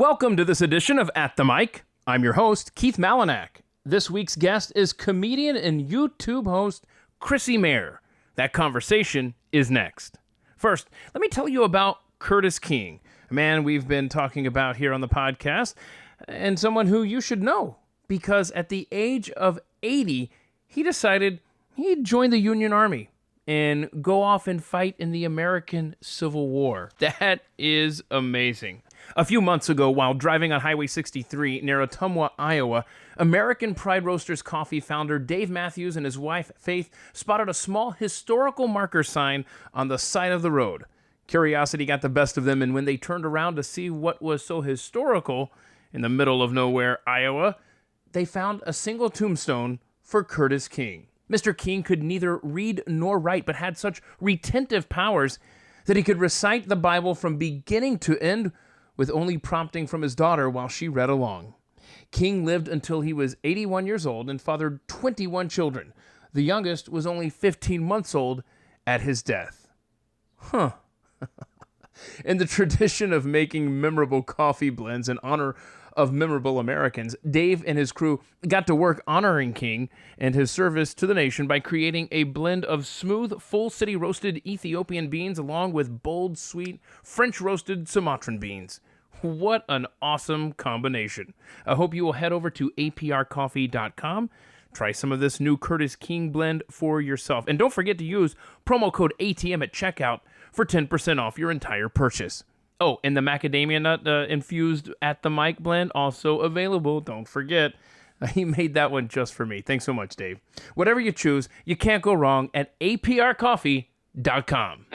Welcome to this edition of At the Mic. I'm your host, Keith Malinak. This week's guest is comedian and YouTube host Chrissie Mayr. That conversation is next. First, let me tell you about Curtis King, a man we've been talking about here on the podcast, and someone who you should know, because at the age of 80, he decided he'd join the Union Army and go off and fight in the American Civil War. That is amazing. A few months ago, while driving on Highway 63 near Ottumwa, Iowa, American Pride Roasters Coffee founder Dave Matthews and his wife, Faith, spotted a small historical marker sign on the side of the road. Curiosity got the best of them, and when they turned around to see what was so historical in the middle of nowhere, Iowa, they found a single tombstone for Curtis King. Mr. King could neither read nor write, but had such retentive powers that he could recite the Bible from beginning to end with only prompting from his daughter while she read along. King lived until he was 81 years old and fathered 21 children. The youngest was only 15 months old at his death. In the tradition of making memorable coffee blends in honor of memorable Americans, Dave and his crew got to work honoring King and his service to the nation by creating a blend of smooth, full city roasted Ethiopian beans along with bold, sweet, French roasted Sumatran beans. What an awesome combination. I hope you will head over to aprcoffee.com. Try some of this new Curtis King blend for yourself. And don't forget to use promo code ATM at checkout for 10% off your entire purchase. Oh, and the macadamia nut infused At the Mic blend also available. Don't forget. He made that one just for me. Thanks so much, Dave. Whatever you choose, you can't go wrong at aprcoffee.com.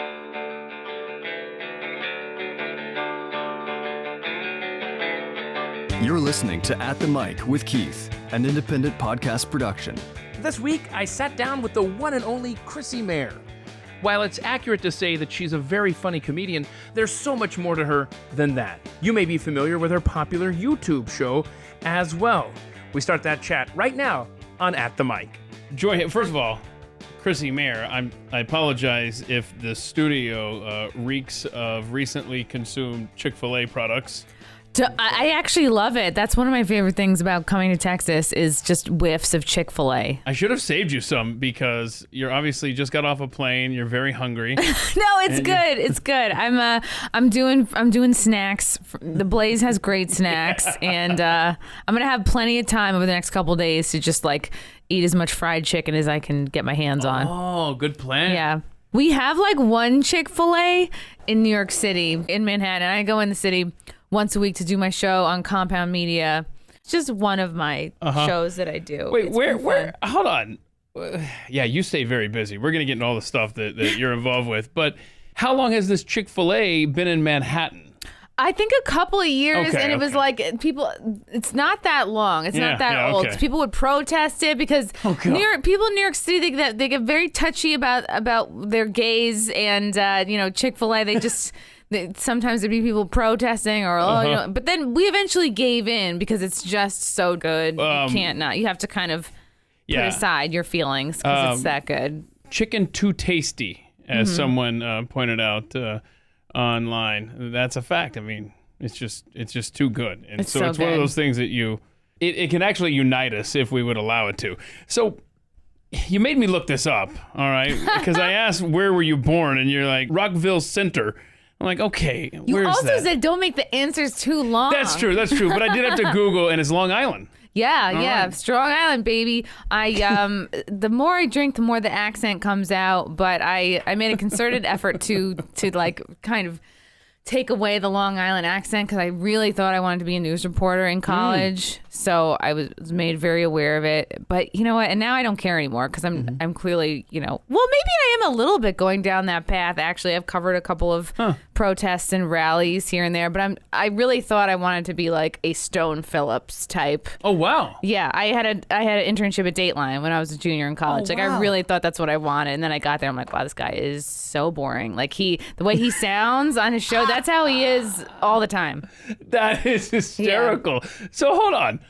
You're listening to At the Mic with Keith, an independent podcast production. This week, I sat down with the one and only Chrissie Mayr. While it's accurate to say that she's a very funny comedian, there's so much more to her than that. You may be familiar with her popular YouTube show as well. We start that chat right now on At the Mic. First of all, Chrissie Mayr, I apologize if the studio reeks of recently consumed Chick-fil-A products. I actually love it. That's one of my favorite things about coming to Texas is just whiffs of Chick-fil-A. I should have saved you some because you're obviously just got off a plane. You're very hungry. No, it's good. It's good. I'm doing snacks. The Blaze has great snacks, and I'm gonna have plenty of time over the next couple of days to just like eat as much fried chicken as I can get my hands on. Oh, good plan. Yeah. We have like one Chick-fil-A in New York City, in Manhattan. I go in the city once a week to do my show on Compound Media. It's just one of my shows that I do. Wait, where? Hold on. Yeah, you stay very busy. We're going to get into all the stuff that you're involved with. But how long has this Chick-fil-A been in Manhattan? I think a couple of years, and it was like people. It's not that long. It's not that old. Okay. People would protest it because people in New York City they get very touchy about their gays, and Chick-fil-A. They just. Sometimes there'd be people protesting but then we eventually gave in because it's just so good. You can't not. You have to kind of put aside your feelings because it's that good. Chicken too tasty, as someone pointed out online. That's a fact. I mean, it's just too good. And so it's one of those things that it can actually unite us if we would allow it to. So you made me look this up, all right? Because I asked, where were you born? And you're like, Rockville Center. I'm like, okay, where's that? You also said don't make the answers too long. That's true. But I did have to Google, and it's Long Island. Yeah. Right. Strong Island, baby. The more I drink, the more the accent comes out. But I made a concerted effort to like kind of take away the Long Island accent because I really thought I wanted to be a news reporter in college. So I was made very aware of it. But you know what? And now I don't care anymore because I'm clearly, well, maybe I am a little bit going down that path. Actually, I've covered a couple of protests and rallies here and there, but I really thought I wanted to be like a Stone Phillips type. Oh, wow. Yeah, I had an internship at Dateline when I was a junior in college. Like, I really thought that's what I wanted. And then I got there, I'm like, wow, this guy is so boring. Like, the way he sounds on his show, that's how he is all the time. That is hysterical. Yeah. So hold on.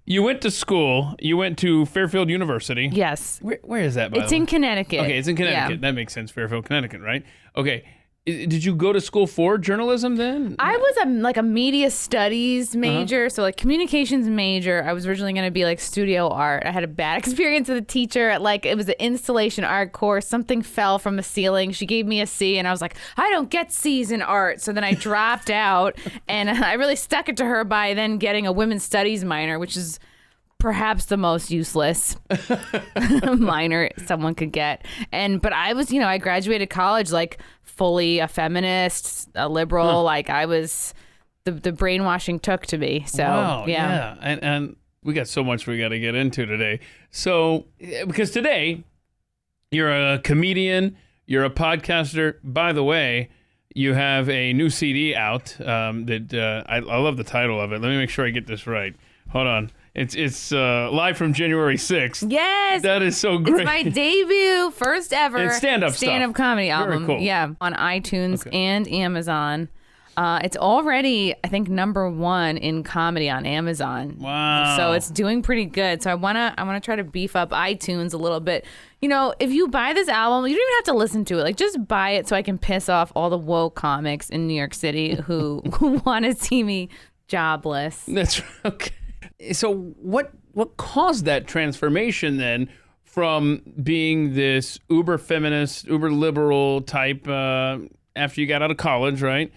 You went to school. You went to Fairfield University. Yes. Where is that, by the way? It's in Connecticut. Okay, it's in Connecticut. Yeah. That makes sense. Fairfield, Connecticut, right? Okay. Did you go to school for journalism then? I was a media studies major, so like communications major. I was originally going to be like studio art. I had a bad experience with a teacher. It was an installation art course. Something fell from the ceiling. She gave me a C, and I was like, I don't get C's in art. So then I dropped out, and I really stuck it to her by then getting a women's studies minor, which is perhaps the most useless minor someone could get. But I was, I graduated college like fully a feminist, a liberal. Like I was, the brainwashing took to me. So wow, yeah. And we got so much we got to get into today. So because today you're a comedian, you're a podcaster. By the way, you have a new CD out that I love the title of it. Let me make sure I get this right. Hold on. It's live from January 6th. Yes. That is so great. It's my debut, first ever It's stand-up comedy album. Very cool. Yeah, on iTunes and Amazon. It's already, I think, #1 in comedy on Amazon. Wow. So it's doing pretty good. So I wanna try to beef up iTunes a little bit. If you buy this album, you don't even have to listen to it. Like, just buy it so I can piss off all the woke comics in New York City who want to see me jobless. That's okay. So what caused that transformation then from being this uber feminist, uber liberal type after you got out of college, right?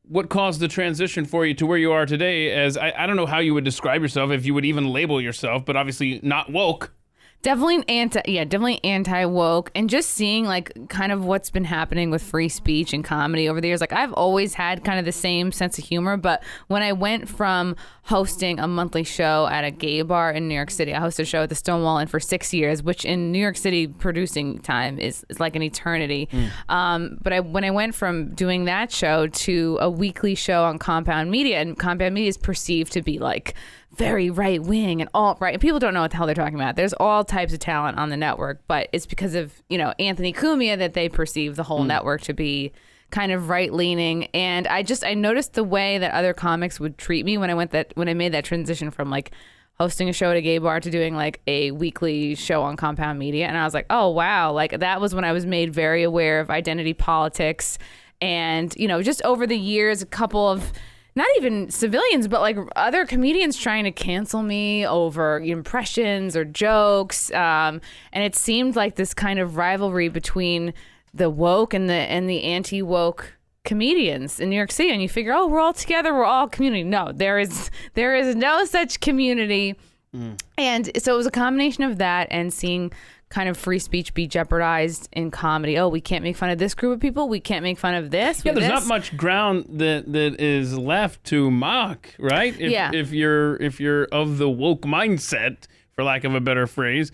What caused the transition for you to where you are today as, I don't know how you would describe yourself, if you would even label yourself, but obviously not woke. Definitely anti-woke, and just seeing like kind of what's been happening with free speech and comedy over the years. Like I've always had kind of the same sense of humor, but when I went from hosting a monthly show at a gay bar in New York City, I hosted a show at the Stonewall Inn for 6 years, which in New York City producing time is like an eternity. But when I went from doing that show to a weekly show on Compound Media, and Compound Media is perceived to be like very right wing and alt right, and people don't know what the hell they're talking about. There's all types of talent on the network, but it's because of Anthony Cumia that they perceive the whole network to be kind of right leaning. And I noticed the way that other comics would treat me when I made that transition from like hosting a show at a gay bar to doing like a weekly show on Compound Media, and I was like, oh wow, like that was when I was made very aware of identity politics. And just over the years, a couple of not even civilians, but like other comedians trying to cancel me over impressions or jokes. And it seemed like this kind of rivalry between the woke and the anti-woke comedians in New York City. And you figure, oh, we're all together, we're all community. No, there is no such community. And so it was a combination of that and seeing kind of free speech be jeopardized in comedy. Oh, we can't make fun of this group of people. We can't make fun of this. Yeah, there's not much ground that is left to mock, right? If you're of the woke mindset, for lack of a better phrase,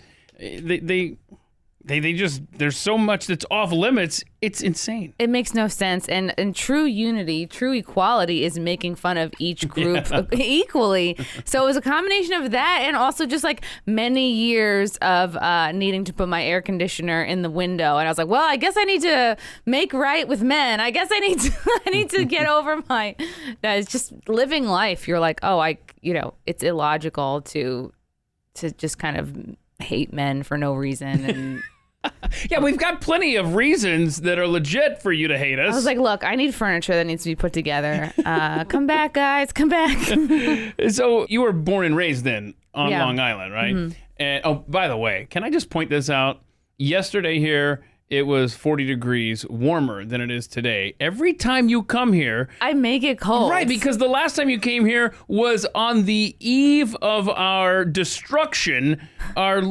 they just, there's so much that's off limits. It's insane. It makes no sense. And true unity, true equality is making fun of each group equally. So it was a combination of that and also just like many years of needing to put my air conditioner in the window. And I was like, well, I guess I need to make right with men. I guess I need to get over my, it's just living life. You're like, oh, it's illogical to just kind of hate men for no reason. And yeah, we've got plenty of reasons that are legit for you to hate us. I was like, look, I need furniture that needs to be put together. Come back, guys, come back. So you were born and raised then on Long Island, right? Mm-hmm. And oh, by the way, can I just point this out? Yesterday here, it was 40 degrees warmer than it is today. Every time you come here, I make it cold. Right, because the last time you came here was on the eve of our destruction, our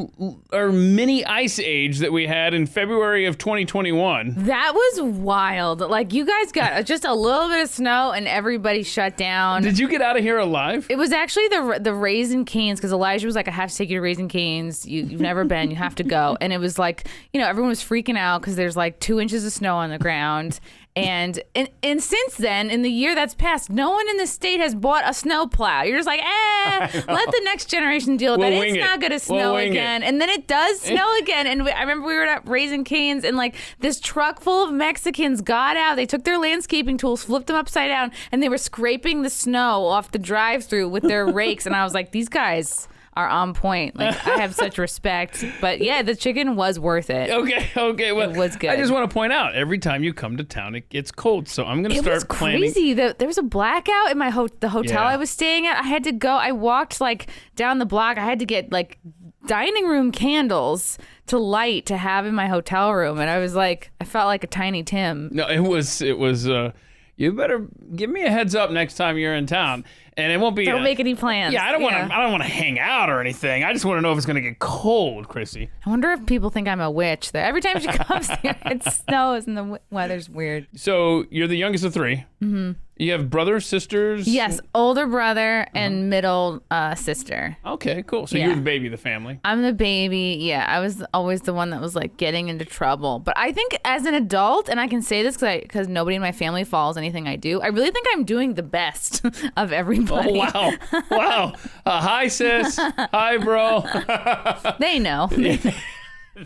mini ice age that we had in February of 2021. That was wild. Like, you guys got just a little bit of snow and everybody shut down. Did you get out of here alive? It was actually the Raising Cane's, because Elijah was like, I have to take you to Raising Cane's. You've never been. You have to go. And it was like, everyone was freaking out because there's like 2 inches of snow on the ground. And since then, in the year that's passed, no one in the state has bought a snow plow. You're just like, let the next generation deal with that. It's not going to snow again. And then it does snow again. And I remember we were at Raising Cane's, and like this truck full of Mexicans got out. They took their landscaping tools, flipped them upside down, and they were scraping the snow off the drive-through with their rakes. And I was like, these guys are on point. Like I have such respect. But yeah, the chicken was worth it. Okay. Well, It was good. I just want to point out, every time you come to town, it gets cold. So I'm going to It start was planning. crazy. There was a blackout in my the hotel Yeah. I was staying at. I had to go. I walked like down the block. I had to get like dining room candles to light to have in my hotel room, and I was like, I felt like a Tiny Tim. No, it was. You better give me a heads up next time you're in town, and it won't be. Don't make any plans. Yeah, I don't want to hang out or anything. I just want to know if it's going to get cold, Chrissy. I wonder if people think I'm a witch. There, every time she comes here, it snows and the weather's weird. So you're the youngest of three. Mm-hmm. You have brothers, sisters? Yes, older brother and middle sister. Okay, cool. So Yeah. you're the baby of the family. I'm the baby. Yeah, I was always the one that was like getting into trouble. But I think as an adult, and I can say this because nobody in my family follows anything I do, I really think I'm doing the best of everybody. Oh, wow. Hi, sis. Hi, bro. They know.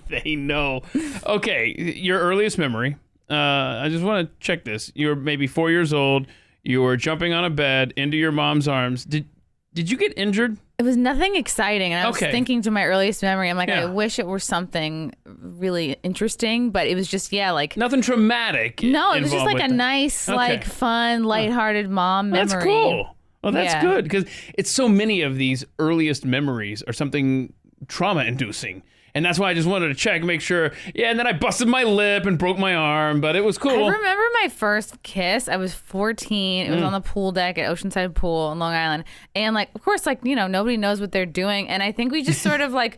They know. Okay, your earliest memory. I just want to check this. You were maybe 4 years old. You were jumping on a bed into your mom's arms. Did you get injured? It was nothing exciting. And I was Okay. thinking to my earliest memory, I'm like, Yeah. I wish it were something really interesting. But it was just, like. Nothing traumatic. No, it was just involved like a with that. nice, Okay. like fun, lighthearted mom memory. That's cool. Well, that's Yeah. good because it's so many of these earliest memories are something trauma-inducing. And that's why I just wanted to check, make sure. Yeah, and then I busted my lip and broke my arm, but it was cool. I remember my first kiss. I was 14. It was on the pool deck at Oceanside Pool in Long Island. And like, of course, like, nobody knows what they're doing. And I think we just sort of like,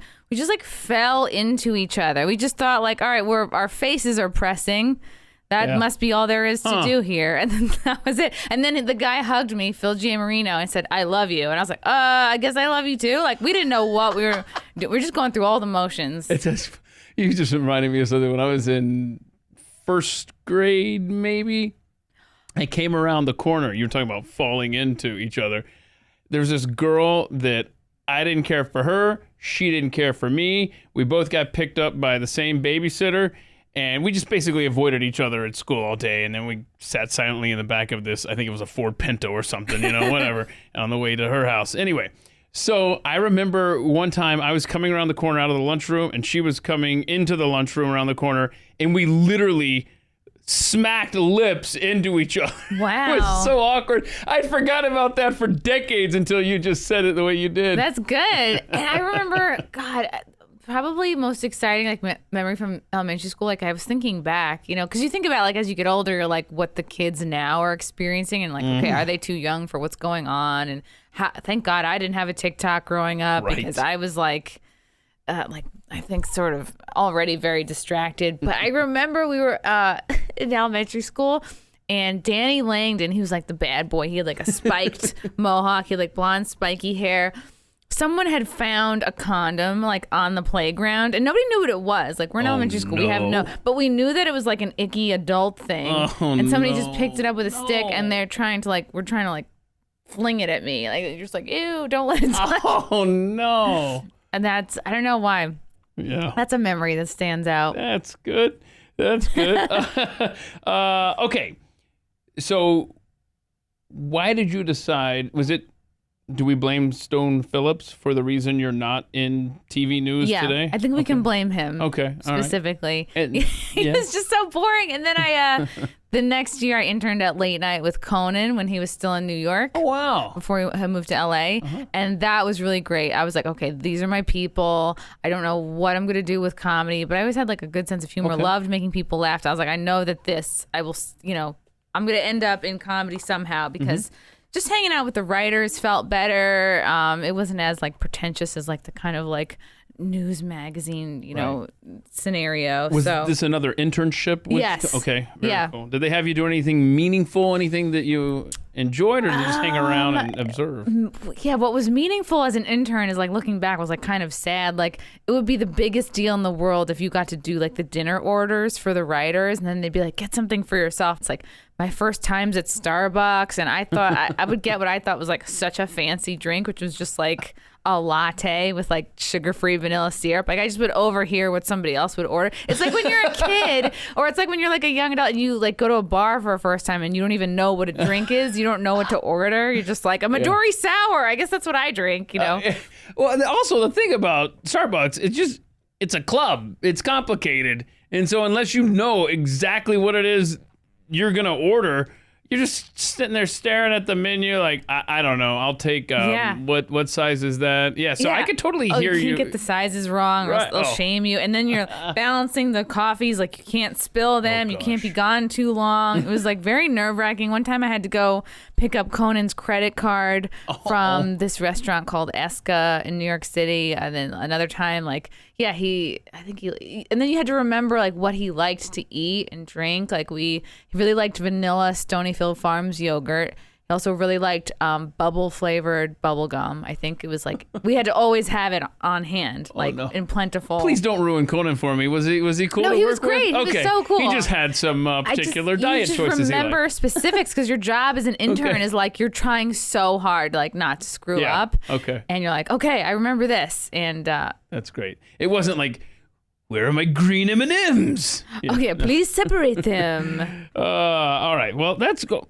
fell into each other. We just thought like, all right, our faces are pressing. That Yeah. must be all there is to do here. And then that was it. And then the guy hugged me, Phil Giamarino, and said, I love you. And I was like, I guess I love you too. Like, we didn't know what we were doing. We're just going through all the motions. You just reminded me of something when I was in first grade, maybe. I came around the corner. You were talking about falling into each other. There was this girl that I didn't care for her. She didn't care for me. We both got picked up by the same babysitter. And we just basically avoided each other at school all day. And then we sat silently in the back of this, I think it was a Ford Pinto or something, whatever, on the way to her house. Anyway, so I remember one time I was coming around the corner out of the lunchroom and she was coming into the lunchroom around the corner. And we literally smacked lips into each other. Wow. It was so awkward. I'd forgot about that for decades until you just said it the way you did. That's good. And I remember, God, probably most exciting like memory from elementary school. Like I was thinking back, because you think about like as you get older, like what the kids now are experiencing, and like, okay, are they too young for what's going on? And thank God I didn't have a TikTok growing up because I was like I think sort of already very distracted. But I remember we were in elementary school. And Danny Langdon, he was like the bad boy. He had like a spiked mohawk. He had like blonde spiky hair. Someone had found a condom like on the playground and nobody knew what it was. Like we're in elementary school. We have but we knew that it was like an icky adult thing. And somebody just picked it up with a stick and we're trying to like fling it at me. Like they're just like, ew, don't let it touch. Oh no. And I don't know why. Yeah. That's a memory that stands out. That's good. Okay. So why did you decide, do we blame Stone Phillips for the reason you're not in TV news today? I think we can blame him. Okay, all right. Specifically. And- He yeah. was just so boring. And then the next year I interned at Late Night with Conan when he was still in New York. Oh, wow. Before he had moved to LA. And that was really great. I was like, okay, these are my people. I don't know what I'm going to do with comedy, but I always had like a good sense of humor. Okay. Loved making people laugh. I was like, I know that I will, I'm going to end up in comedy somehow because just hanging out with the writers felt better. It wasn't as like pretentious as like the kind of like news magazine, scenario. Was this another internship? Yes. Okay. Very Yeah. cool. Did they have you do anything meaningful, anything that you enjoyed, or did you just hang around and observe? Yeah, what was meaningful as an intern is like looking back was like kind of sad. Like it would be the biggest deal in the world if you got to do like the dinner orders for the writers and then they'd be like, get something for yourself. It's like my first times at Starbucks, and I thought I would get what I thought was like such a fancy drink, which was just like a latte with like sugar-free vanilla syrup. Like I just would overhear what somebody else would order. It's like when you're a kid, or it's like when you're like a young adult and you like go to a bar for a first time and you don't even know what a drink is. You don't know what to order. You're just like a Midori sour. I guess that's what I drink, you know? Well, also the thing about Starbucks, it's a club. It's complicated. And so unless you know exactly what it is you're going to order, you're just sitting there staring at the menu like, I don't know. I'll take, what size is that? Yeah, so I could totally hear you. You can't get the sizes wrong, or they'll shame you. And then you're balancing the coffees, like you can't spill them. You can't be gone too long. It was like very nerve-wracking. One time I had to go pick up Conan's credit card from this restaurant called Esca in New York City. And then another time, like, and then you had to remember like what he liked to eat and drink. Like he really liked vanilla Stonyfield Farms yogurt. He also really liked bubble flavored bubble gum. I think it was like we had to always have it on hand, in plentiful. Please don't ruin Conan for me. Was he cool? No, to he work was great. With? He was so cool. He just had some particular diet choices. You just remember he liked. specifics because your job as an intern is like you're trying so hard, like not to screw up. Okay. And you're like, okay, I remember this, and that's great. It wasn't like, where are my green M&Ms? Okay, please separate them. All right. Well, that's go.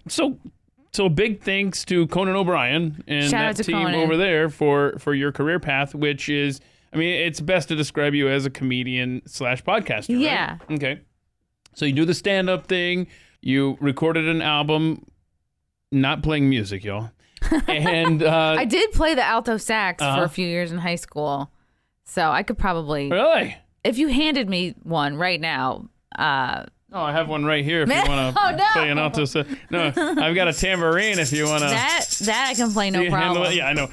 So big thanks to Conan O'Brien and that team Conan over there for your career path, which is, I mean, it's best to describe you as a comedian / podcaster. Yeah. Right? Okay. So you do the stand-up thing. You recorded an album, not playing music, y'all. And I did play the alto sax for a few years in high school, so I could probably. Really? If you handed me one right now. Oh, I have one right here if you want to play an alto. No, I've got a tambourine if you want to. That I can play no problem. Yeah, I know.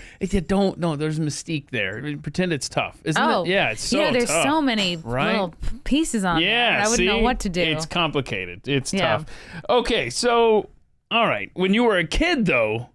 No, there's mystique there. I mean, pretend it's tough. Isn't it? Yeah, it's so there's tough. so many little pieces on there. I wouldn't know what to do. It's complicated. It's tough. Okay, so, all right. When you were a kid, though,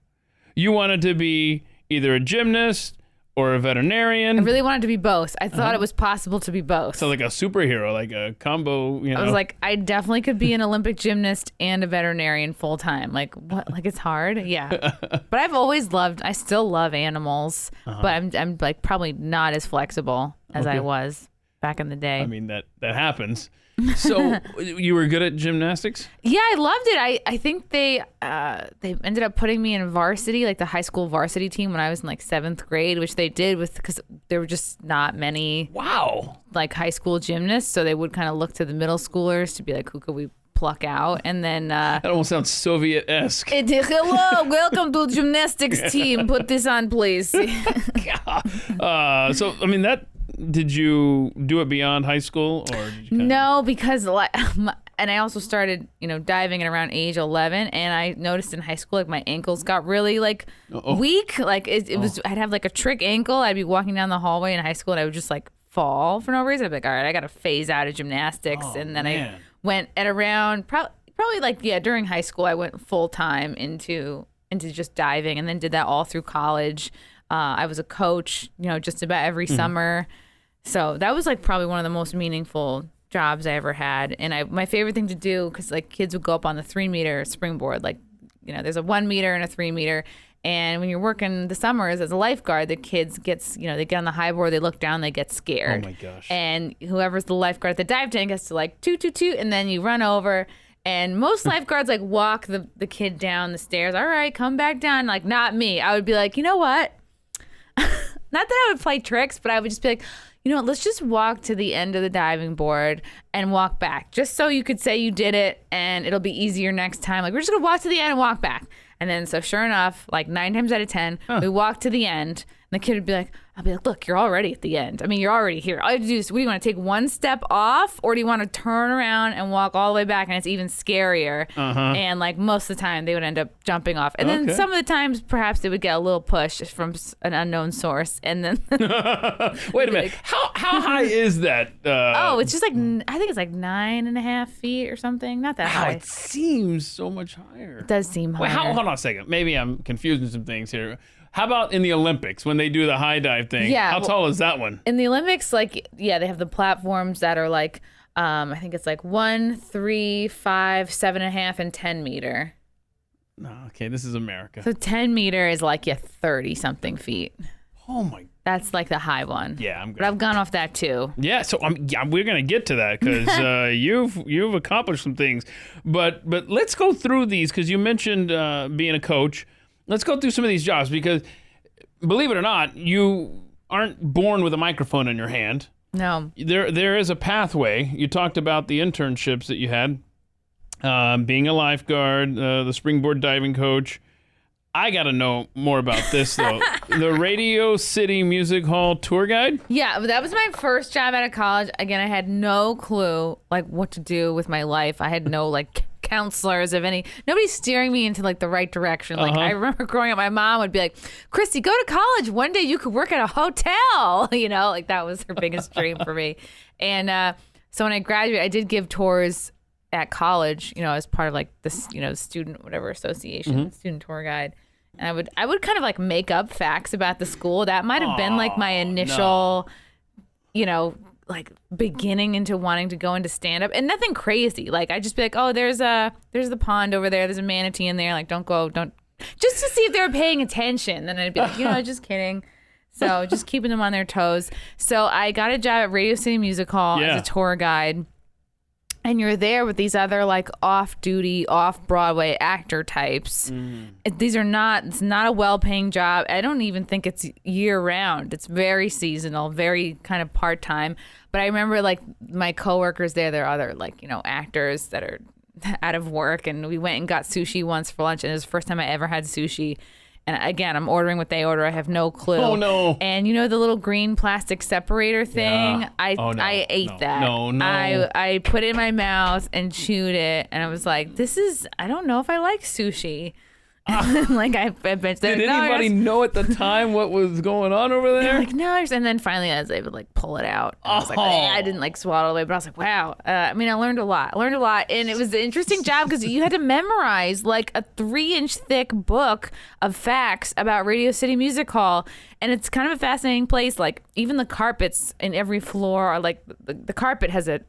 you wanted to be either a gymnast or a veterinarian. I really wanted to be both. I thought it was possible to be both. So like a superhero, like a combo, I was like, I definitely could be an Olympic gymnast and a veterinarian full time. Like what? Like it's hard. Yeah. But I still love animals, but I'm like probably not as flexible as I was back in the day. I mean, that happens. So you were good at gymnastics? Yeah, I loved it. I think they ended up putting me in varsity, like the high school varsity team when I was in like 7th grade, which they did because there were just not many like high school gymnasts. So they would kind of look to the middle schoolers to be like, who could we pluck out? And then that almost sounds Soviet-esque. Hello, welcome to the gymnastics team. Put this on, please. So I mean that. Did you do it beyond high school, or did you No, because and I also started, diving at around age 11, and I noticed in high school like my ankles got really like weak. Like it was, I'd have like a trick ankle. I'd be walking down the hallway in high school, and I would just like fall for no reason. I'd be like, all right, I got to phase out of gymnastics, and then I went at around probably like during high school I went full time into just diving, and then did that all through college. I was a coach, just about every summer. So that was like probably one of the most meaningful jobs I ever had. And my favorite thing to do, because like kids would go up on the 3-meter springboard, like, there's a 1 meter and a 3 meter. And when you're working the summers as a lifeguard, the kids they get on the high board, they look down, they get scared. Oh my gosh. And whoever's the lifeguard at the dive tank has to like toot, toot, toot, and then you run over. And most lifeguards like walk the kid down the stairs. All right, come back down. Like, not me. I would be like, you know what? Not that I would play tricks, but I would just be like, let's just walk to the end of the diving board and walk back, just so you could say you did it and it'll be easier next time. Like, we're just going to walk to the end and walk back. And then, so sure enough, like 9 times out of 10, we walk to the end, and the kid would be like, I'll be like, look, you're already at the end. I mean, you're already here. All you have to do is, what do you want to take one step off, or do you want to turn around and walk all the way back? And it's even scarier. And like most of the time, they would end up jumping off. And then some of the times, perhaps they would get a little push from an unknown source. And then wait a minute, how high is that? It's just like I think it's like 9.5 feet or something. Not that high. It seems so much higher. It does seem higher. Wait, hold on a second. Maybe I'm confusing some things here. How about in the Olympics when they do the high dive thing? Yeah. How tall is that one? In the Olympics, like, they have the platforms that are like I think it's like 1, 3, 5, 7.5, and 10 meter. No, okay, this is America. So 10 meter is like 30 something feet. Oh my. That's like the high one. Yeah, I'm good. But I've gone off that too. Yeah, so we're gonna get to that because you've accomplished some things, but let's go through these because you mentioned being a coach. Let's go through some of these jobs because, believe it or not, you aren't born with a microphone in your hand. No. There is a pathway. You talked about the internships that you had, being a lifeguard, the springboard diving coach. I got to know more about this, though. The Radio City Music Hall tour guide? Yeah, but that was my first job out of college. Again, I had no clue, like, what to do with my life. I had no, like, counselors of any. Nobody's steering me into, like, the right direction. Like, I remember growing up, my mom would be like, Christy, go to college. One day you could work at a hotel. You know, like, that was her biggest dream for me. And so when I graduated, I did give tours at college, you know, as part of like this, you know, student whatever association, student tour guide. And I would kind of like make up facts about the school. That might have been like my initial, you know, like beginning into wanting to go into stand up, and nothing crazy. Like I'd just be like, oh, there's the pond over there. There's a manatee in there. Like don't just to see if they were paying attention. Then I'd be like, you know, just kidding. So just keeping them on their toes. So I got a job at Radio City Music Hall as a tour guide. And you're there with these other like off-duty, off-Broadway actor types. It's not a well-paying job. I don't even think it's year-round. It's very seasonal, very kind of part-time. But I remember like my coworkers there, they're other like, you know, actors that are out of work. And we went and got sushi once for lunch. And it was the first time I ever had sushi. And again, I'm ordering what they order. I have no clue. Oh, no. And you know the little green plastic separator thing? Yeah. I ate that. No. I put it in my mouth and chewed it. And I was like, I don't know if I like sushi. Like I bet. Did anybody know at the time what was going on over there? Like no, and then finally I was able to like pull it out. I was like, I didn't like swallow it away, but I was like, wow. I mean, I learned a lot, and it was an interesting job because you had to memorize like a 3-inch thick book of facts about Radio City Music Hall, and it's kind of a fascinating place. Like even the carpets in every floor are like the carpet has a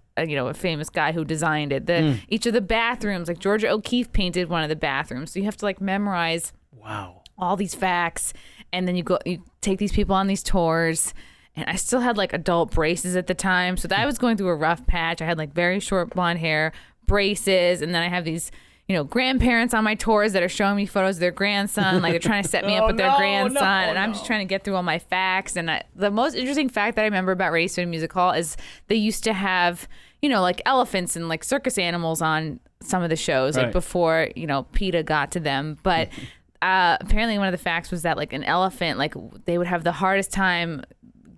famous guy who designed it. Each of the bathrooms, like Georgia O'Keeffe painted one of the bathrooms. So you have to like memorize all these facts. And then you take these people on these tours. And I still had like adult braces at the time. So I was going through a rough patch. I had like very short blonde hair, braces. And then I have these, you know, grandparents on my tours that are showing me photos of their grandson. Like they're trying to set me up with their grandson. And I'm just trying to get through all my facts. And the most interesting fact that I remember about Radio City Music Hall is they used to have, you know, like elephants and like circus animals on some of the shows, like before, you know, PETA got to them. But apparently one of the facts was that like an elephant, like they would have the hardest time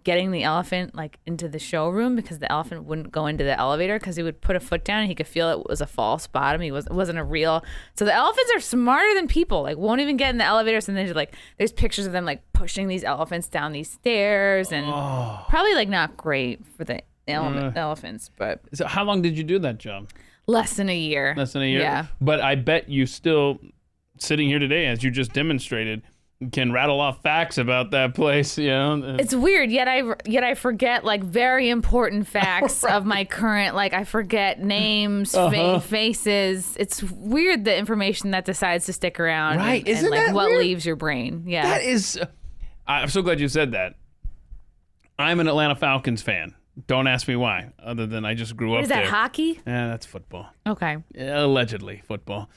getting the elephant like into the showroom because the elephant wouldn't go into the elevator because he would put a foot down and he could feel it was a false bottom. It wasn't a real. So the elephants are smarter than people, like won't even get in the elevators. And then like there's pictures of them like pushing these elephants down these stairs and probably like not great for the elephants. But so how long did you do that job? Less than a year. Yeah. But I bet you still sitting here today, as you just demonstrated, can rattle off facts about that place, you know. It's weird, yet I forget like very important facts of my current. Like I forget names, faces. It's weird the information that decides to stick around, right? Isn't like that what weird? Leaves your brain? Yeah, that is. I'm so glad you said that. I'm an Atlanta Falcons fan. Don't ask me why, other than I just grew up there. Is that hockey? Yeah, that's football. Okay. Allegedly football.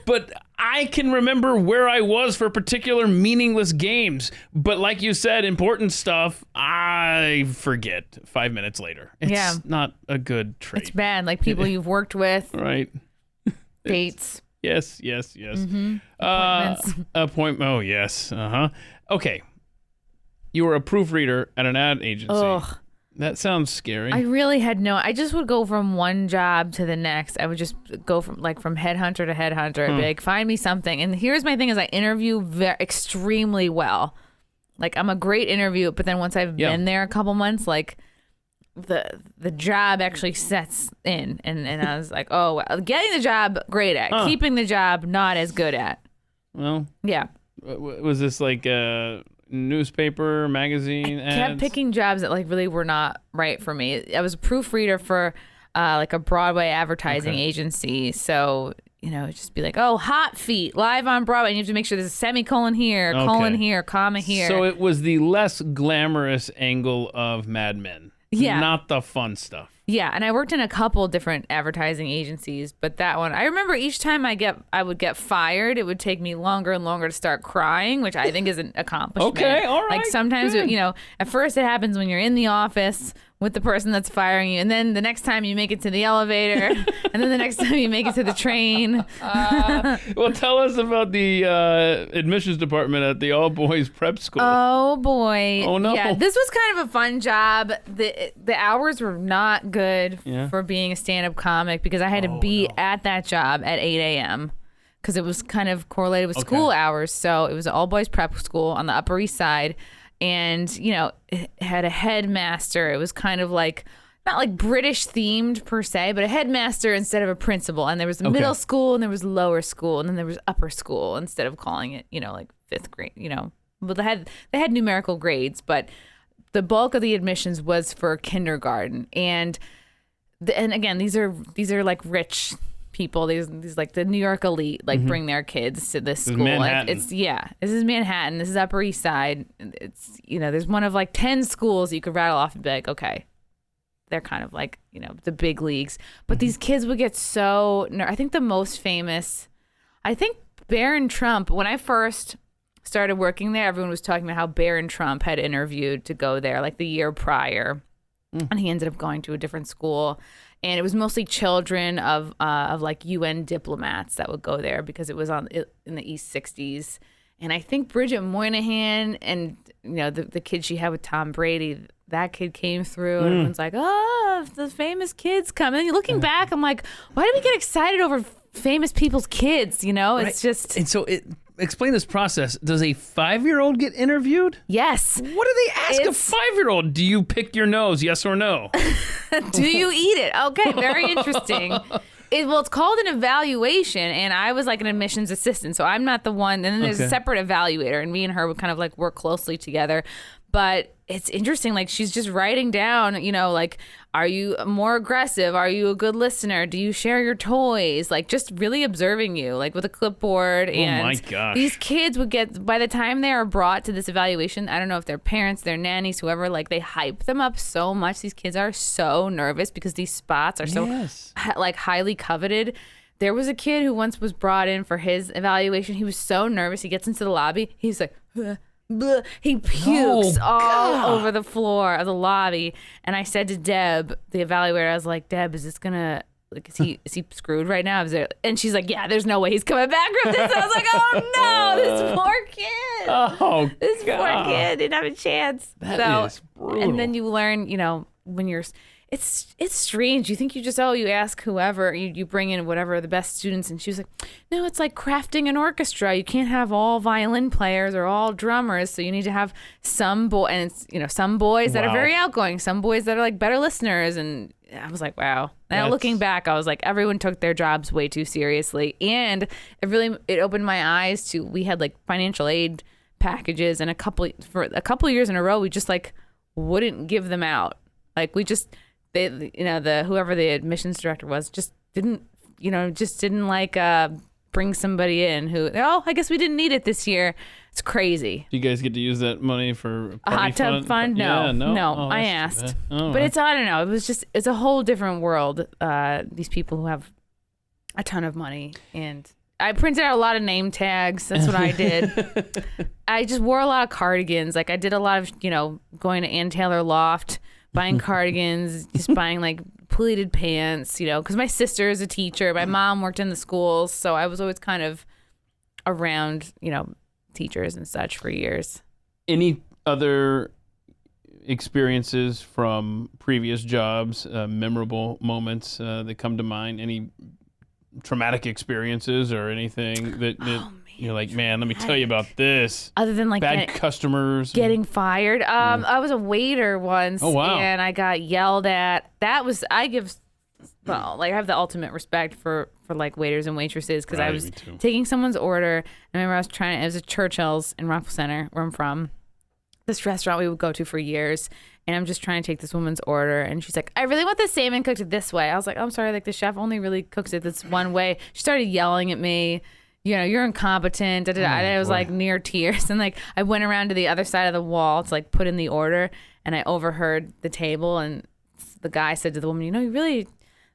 But I can remember where I was for particular meaningless games. But like you said, important stuff, I forget 5 minutes later. It's not a good trait. It's bad. Like people you've worked with. Right. Dates. Yes. Mm-hmm. Appointment. Oh, yes. Okay. You were a proofreader at an ad agency. Ugh. That sounds scary. I just would go from one job to the next. I would just go from headhunter to headhunter. I'd be like, find me something. And here's my thing is I interview extremely well. Like I'm a great interviewer, but then once I've been there a couple months, like the job actually sets in. And I was like, oh, well, getting the job, great at. Keeping the job, not as good at. Well. Yeah. Was this like newspaper, magazine ads? Kept picking jobs that like really were not right for me. I was a proofreader for like a Broadway advertising agency. So, it'd just be like, oh, Hot Feet, live on Broadway. And you have to make sure there's a semicolon here, colon here, comma here. So it was the less glamorous angle of Mad Men. Yeah. Not the fun stuff. Yeah, and I worked in a couple different advertising agencies, but that one, I remember each time I would get fired, it would take me longer and longer to start crying, which I think is an accomplishment. Okay, all right. Like sometimes, at first it happens when you're in the office with the person that's firing you, and then the next time you make it to the elevator, and then the next time you make it to the train. Well, tell us about the admissions department at the all-boys prep school. Oh, boy. Oh, no. Yeah, this was kind of a fun job. The hours were not good for being a stand-up comic because I had to be at that job at 8 a.m. because it was kind of correlated with school hours. So it was an all-boys prep school on the Upper East Side. And, it had a headmaster. It was kind of like, not like British themed per se, but a headmaster instead of a principal. And there was middle school and there was lower school and then there was upper school instead of calling it, like fifth grade, But they had numerical grades, but the bulk of the admissions was for kindergarten. And again, these are like rich people, these like the New York elite, like bring their kids to this school. Manhattan. This is Manhattan. This is Upper East Side. It's there's one of like 10 schools you could rattle off and be like, okay, they're kind of like the big leagues. But these kids would get so. I think the most famous, Barron Trump. When I first started working there, everyone was talking about how Barron Trump had interviewed to go there like the year prior, and he ended up going to a different school. And it was mostly children of like UN diplomats that would go there because it was in the East 60s. And I think Bridget Moynihan and, the kid she had with Tom Brady, that kid came through and everyone's like, oh, the famous kids come. And looking back, I'm like, why do we get excited over famous people's kids? It's just. And so explain this process. Does a 5-year-old get interviewed? Yes. What do they ask a 5-year-old? Do you pick your nose, yes or no? Do you eat it? Okay, very interesting. It's called an evaluation, and I was like an admissions assistant, so I'm not the one. And then there's a separate evaluator, and me and her would kind of like work closely together. But it's interesting, like she's just writing down, like, are you more aggressive? Are you a good listener? Do you share your toys? Like just really observing you, like with a clipboard. And oh my gosh. These kids would get, by the time they are brought to this evaluation, I don't know if their parents, their nannies, whoever, like they hype them up so much. These kids are so nervous because these spots are so like highly coveted. There was a kid who once was brought in for his evaluation. He was so nervous. He gets into the lobby. He's like, bleh. He pukes all over the floor of the lobby. And I said to Deb, the evaluator, I was like, Deb, is this gonna, like, is he screwed right now? And she's like, yeah, there's no way he's coming back from this. And I was like, oh no, this poor kid. This poor kid didn't have a chance. That is brutal. And then you learn, when you're, it's strange. You think you ask whoever, you bring in whatever the best students, and she was like, no, it's like crafting an orchestra. You can't have all violin players or all drummers, so you need to have some and it's some boys that are very outgoing, some boys that are like better listeners. And I was like, wow. Now looking back, I was like, everyone took their jobs way too seriously, and it opened my eyes to, we had like financial aid packages, and for a couple years in a row, we just like wouldn't give them out. Like we just. Whoever the admissions director was just didn't like bring somebody in who, I guess we didn't need it this year. It's crazy. Do you guys get to use that money for a hot tub fund? No, Oh, I asked. But it's, I don't know. It's a whole different world. These people who have a ton of money, and I printed out a lot of name tags. That's what I did. I just wore a lot of cardigans. Like I did a lot of, going to Ann Taylor Loft, buying cardigans, just buying like pleated pants, because my sister is a teacher. My mom worked in the schools, so I was always kind of around, teachers and such for years. Any other experiences from previous jobs, memorable moments that come to mind? Any traumatic experiences or anything that you're like, man, let me tell you about this. Other than like bad customers, getting fired. I was a waiter once, and I got yelled at. I have the ultimate respect for like waiters and waitresses, because I was taking someone's order. I remember it was at Churchill's in Rockville Center, where I'm from. This restaurant we would go to for years, And I'm just trying to take this woman's order. And she's like, I really want the salmon cooked this way. I was like, I'm sorry, like the chef only really cooks it this one way. She started yelling at me, you know, you're incompetent. And I was like near tears. And like I went around to the other side of the wall to like put in the order. And I overheard the table. And the guy said to the woman, you know,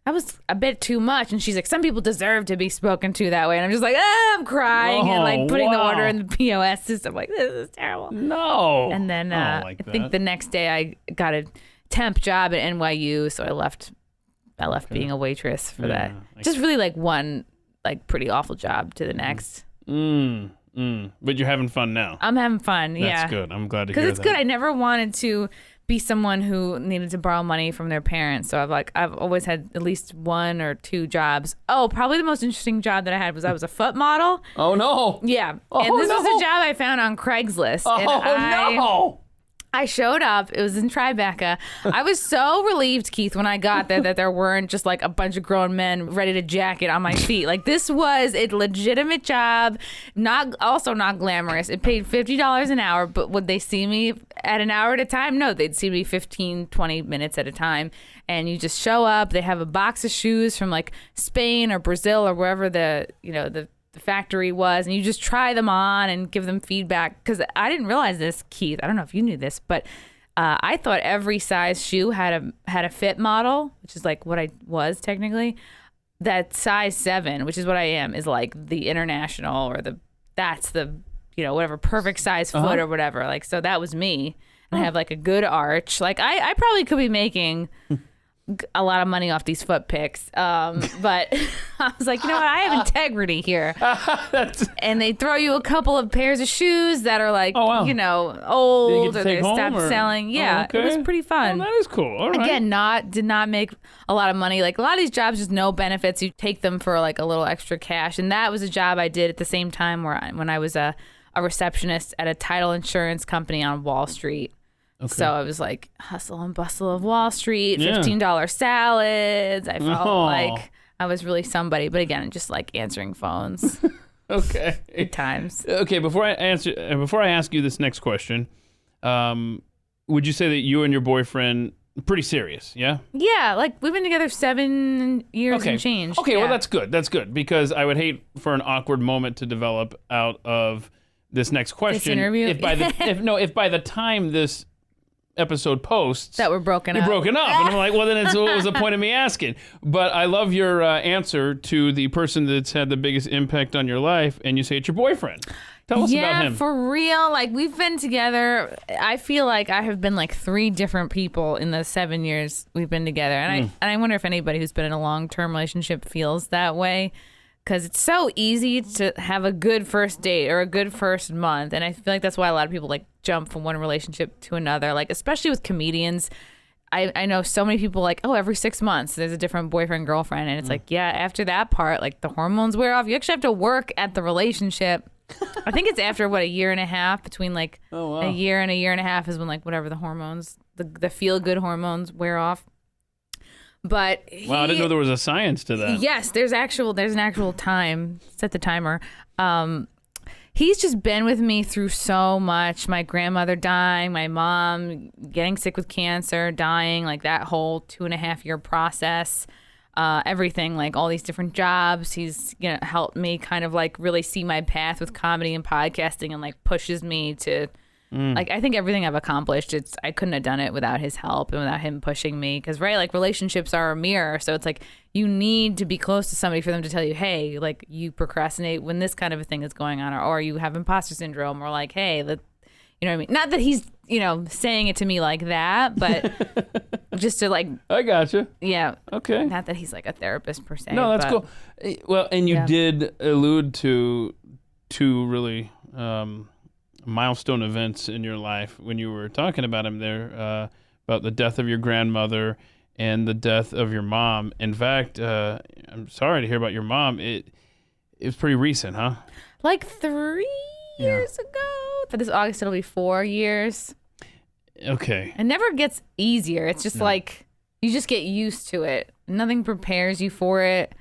that was a bit too much. And she's like, some people deserve to be spoken to that way. And I'm just like, I'm crying and like putting the order in the POS system. Like, this is terrible. No. And then I think the next day I got a temp job at NYU. So I left being a waitress for that. Just really like one like pretty awful job to the next. But you're having fun now. I'm having fun. That's good. I'm glad to hear that. Because it's good. I never wanted to be someone who needed to borrow money from their parents. So I've always had at least 1 or 2 jobs. Oh, probably the most interesting job that I had was I was a foot model. Oh no. Yeah. And this was a job I found on Craigslist. No. I showed up. It was in Tribeca. I was so relieved, Keith, when I got there that there weren't just like a bunch of grown men ready to jack it on my feet. Like this was a legitimate job, not glamorous. It paid $50 an hour, but would they see me at an hour at a time? No, they'd see me 15, 20 minutes at a time. And you just show up. They have a box of shoes from like Spain or Brazil or wherever the factory was, and you just try them on and give them feedback. Because I didn't realize this, Keith. I don't know if you knew this, but I thought every size shoe had a fit model, which is like what I was technically. That size 7, which is what I am, is like the international or that's the whatever perfect size foot or whatever. Like so that was me. And I have like a good arch. Like I probably could be making a lot of money off these foot pics. But I was like, you know what? I have integrity here. And they throw you a couple of pairs of shoes that are like, old or they stopped selling. Yeah, it was pretty fun. Oh, that is cool. All right. Again, did not make a lot of money. Like a lot of these jobs, just no benefits. You take them for like a little extra cash. And that was a job I did at the same time when I was a receptionist at a title insurance company on Wall Street. Okay. So I was like hustle and bustle of Wall Street, $15 salads. I felt like I was really somebody, but again, just like answering phones. Okay. Good times. Okay, before I ask you this next question, would you say that you and your boyfriend pretty serious? Yeah. Yeah, like we've been together 7 years and change. Okay, well that's good. That's good because I would hate for an awkward moment to develop out of this next question. This interview. If by the time this episode posts that we're broken up. And I'm like, well, then what was the point of me asking? But I love your answer to the person that's had the biggest impact on your life, and you say it's your boyfriend. Tell us about him. Yeah, for real. Like, we've been together. I feel like I have been like 3 different people in the 7 years we've been together. And I wonder if anybody who's been in a long-term relationship feels that way. Because it's so easy to have a good first date or a good first month. And I feel like that's why a lot of people like jump from one relationship to another. Like, especially with comedians, I know so many people like, oh, every 6 months there's a different boyfriend, girlfriend. And it's like, yeah, after that part, like the hormones wear off. You actually have to work at the relationship. I think it's after, a year and a half, between like a year and a half is when like whatever the hormones, the feel-good hormones wear off. But I didn't know there was a science to that. Yes, there's an actual time. Set the timer. He's just been with me through so much. My grandmother dying, my mom getting sick with cancer, dying, like that whole 2.5-year process. Everything, like all these different jobs. He's helped me kind of like really see my path with comedy and podcasting, and like pushes me to. Like, I think everything I've accomplished, I couldn't have done it without his help and without him pushing me. Because, right, like relationships are a mirror. So it's like you need to be close to somebody for them to tell you, hey, like you procrastinate when this kind of a thing is going on, or you have imposter syndrome, or like, hey, you know what I mean? Not that he's, saying it to me like that, but just to like. I gotcha. Yeah. Okay. Not that he's like a therapist per se. No, that's cool. Well, and you did allude to two really milestone events in your life when you were talking about him there, about the death of your grandmother and the death of your mom. In fact, I'm sorry to hear about your mom. It was pretty recent, huh? Like 3 years ago. For this August, it'll be 4 years. Okay. It never gets easier. It's just like you just get used to it. Nothing prepares you for it.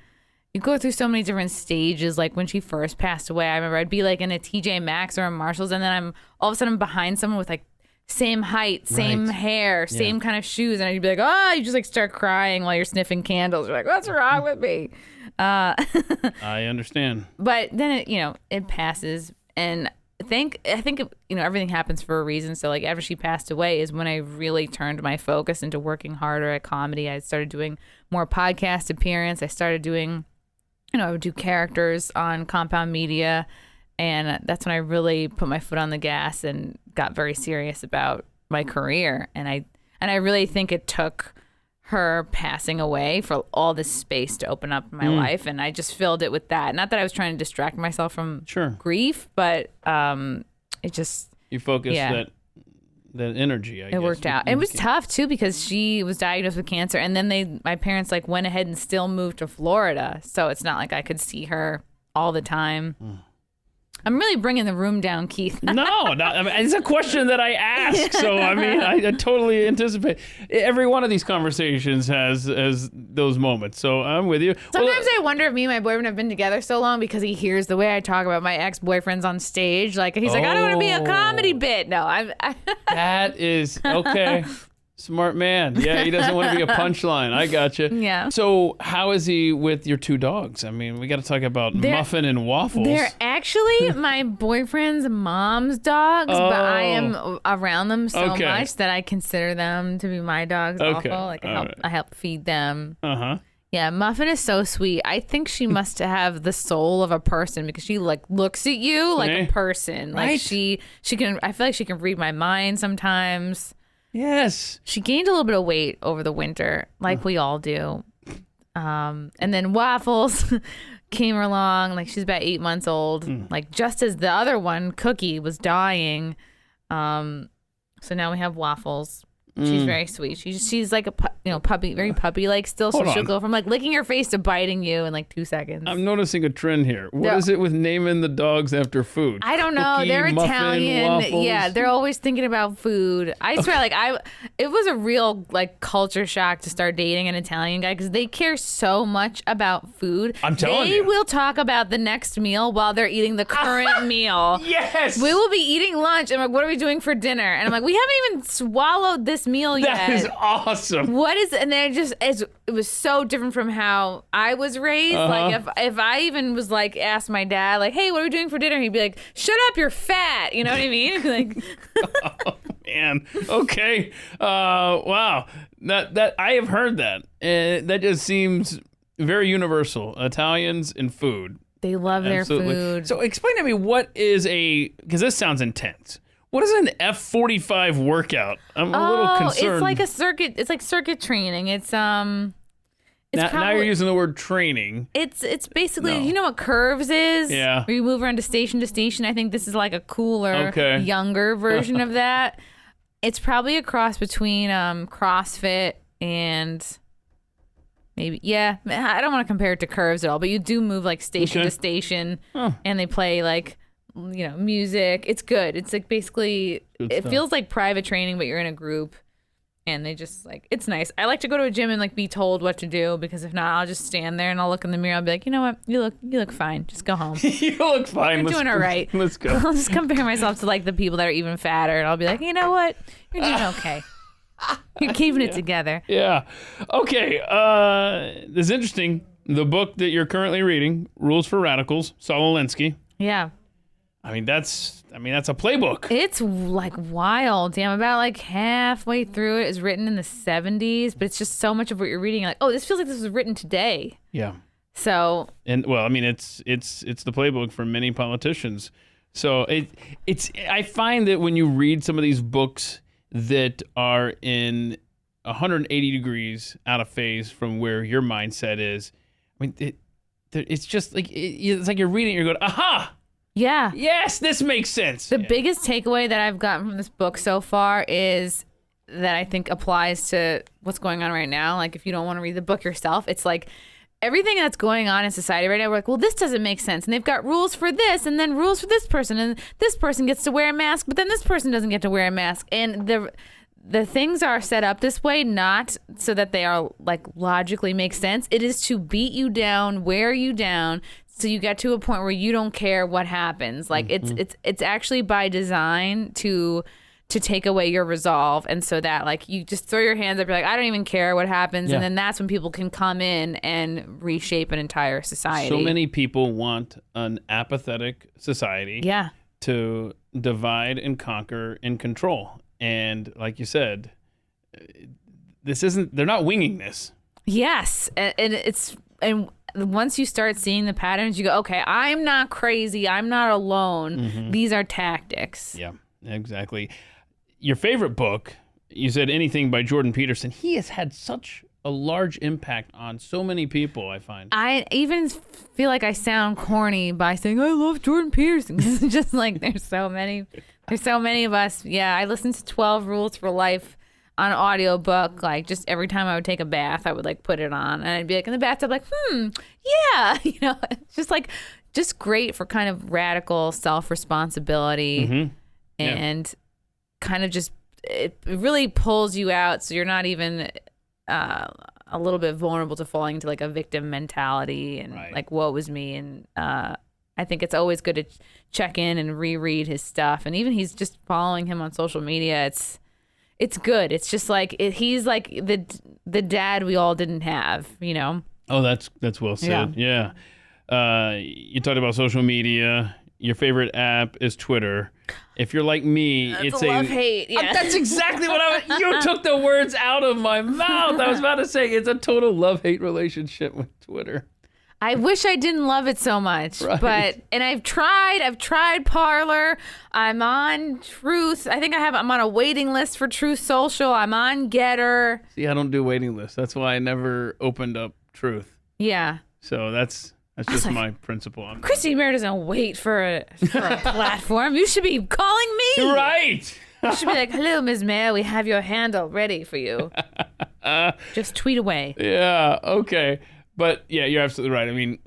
You go through so many different stages. Like when she first passed away, I remember I'd be like in a TJ Maxx or a Marshalls, and then I'm all of a sudden behind someone with like same height, same hair, same kind of shoes, and you'd be like, oh, you just like start crying while you're sniffing candles. You're like, what's wrong with me? I understand. But then it passes, and I think everything happens for a reason. So like after she passed away is when I really turned my focus into working harder at comedy. I started doing more podcast appearance. I started doing, I would do characters on Compound Media. And that's when I really put my foot on the gas and got very serious about my career. And I really think it took her passing away for all this space to open up in my life. And I just filled it with that. Not that I was trying to distract myself from grief, but it just... You focused that energy, I guess. It worked out. It was tough, too, because she was diagnosed with cancer. And then my parents went ahead and still moved to Florida. So it's not like I could see her all the time. I'm really bringing the room down, Keith. It's a question that I ask. So, I totally anticipate. Every one of these conversations has those moments. So I'm with you. Sometimes I wonder if me and my boyfriend have been together so long because he hears the way I talk about my ex-boyfriends on stage. Like, he's like, I don't want to be a comedy bit. No, That is, okay. Smart man. Yeah, he doesn't want to be a punchline. I gotcha. Yeah. So how is he with your two dogs? We got to talk about Muffin and Waffles. They're actually my boyfriend's mom's dogs, but I am around them so much that I consider them to be my dogs also. Like I help feed them. Uh-huh. Yeah, Muffin is so sweet. I think she must have the soul of a person because she looks at you like a person. Like right? she can, I feel like she can read my mind sometimes. Yes. She gained a little bit of weight over the winter, like we all do. And then Waffles came along, like she's about 8 months old, like just as the other one, Cookie, was dying. So now we have Waffles. She's very sweet. She's like a puppy, very puppy-like still. So she'll go from licking your face to biting you in 2 seconds. I'm noticing a trend here. What is it with naming the dogs after food? I don't know. Cookie, They're Muffin, Italian. Waffles? Yeah, they're always thinking about food. I swear, it was a real culture shock to start dating an Italian guy because they care so much about food. I'm telling you. you. They will talk about the next meal while they're eating the current meal. Yes. We will be eating lunch. I'm like, what are we doing for dinner? And I'm like, we haven't even swallowed this meal yet. That is awesome. What is, and then it was so different from how I was raised. Like if I even was asked my dad, hey, what are we doing for dinner? He'd be like, shut up, you're fat. You know what I mean? Like, oh, man. Okay. Wow. That I have heard that. That just seems very universal. Italians and food. They love their food. So explain to me because this sounds intense. What is an F45 workout? I'm a little concerned. It's like a circuit. It's like circuit training. It's now you're using the word training. It's basically, you know what curves is? Yeah. Where you move around to station. I think this is like a cooler, younger version of that. It's probably a cross between CrossFit and maybe, I don't want to compare it to curves at all, but you do move station to station, and they play music. It's good. It's basically, it feels like private training, but you're in a group, and they just it's nice. I like to go to a gym and be told what to do, because if not, I'll just stand there and I'll look in the mirror. I'll be like, you know what? You look fine. Just go home. You look fine. You're doing all right. Let's go. I'll just compare myself to the people that are even fatter, and I'll be like, you know what? You're doing okay. You're keeping it together. Yeah. Okay. This is interesting. The book that you're currently reading, Rules for Radicals, Saul Alinsky. Yeah. That's a playbook. It's wild. Damn, about halfway through it. Is written in the 70s, but it's just so much of what you're reading. This feels like this was written today. Yeah. So. And it's the playbook for many politicians. So I find that when you read some of these books that are in 180 degrees out of phase from where your mindset is, it's just it's like you're reading it, you're going, aha. Yeah. Yes, this makes sense. The biggest takeaway that I've gotten from this book so far is that I think applies to what's going on right now. If you don't want to read the book yourself, it's everything that's going on in society right now, we're well, this doesn't make sense. And they've got rules for this, and then rules for this person, and this person gets to wear a mask, but then this person doesn't get to wear a mask. And the things are set up this way, not so that they are logically make sense. It is to beat you down, wear you down, so you get to a point where you don't care what happens. It's actually by design to to take away your resolve, and so that like you just throw your hands up, you're like, I don't even care what happens, and then that's when people can come in and reshape an entire society. So many people want an apathetic society to divide and conquer and control. And like you said, they're not winging this. Yes, and once you start seeing the patterns, you go, okay, I'm not crazy, I'm not alone. These are tactics. Yeah, exactly. Your favorite book, you said Anything by Jordan Peterson. He has had such a large impact on so many people, I find. I even feel like I sound corny by saying I love Jordan Peterson. It's just like there's so many of us. Yeah, I listened to 12 Rules for Life on audiobook, like just every time I would take a bath, I would like put it on and I'd be like in the bathtub like, yeah, it's just great for kind of radical self-responsibility and kind of just, it really pulls you out so you're not even a little bit vulnerable to falling into like a victim mentality and like, woe was me. And I think it's always good to check in and reread his stuff. And even he's just following him on social media. It's good. It's just like he's like the dad we all didn't have, Oh, that's well said. Yeah. You talked about social media. Your favorite app is Twitter. If you're like me, it's a love-hate. Yeah. That's exactly what you took the words out of my mouth. I was about to say it's a total love-hate relationship with Twitter. I wish I didn't love it so much, Right. and I've tried Parler. I'm on Truth. I think I'm on a waiting list for Truth Social. I'm on Getter. See, I don't do waiting lists. That's why I never opened up Truth. Yeah. So that's just like, my principle on that. Chrissie Mayr doesn't wait for a platform. You should be calling me. Right. You should be like, hello, Ms. Mayr. We have your handle ready for you. Just tweet away. Yeah. Okay. But yeah, you're absolutely right. I mean,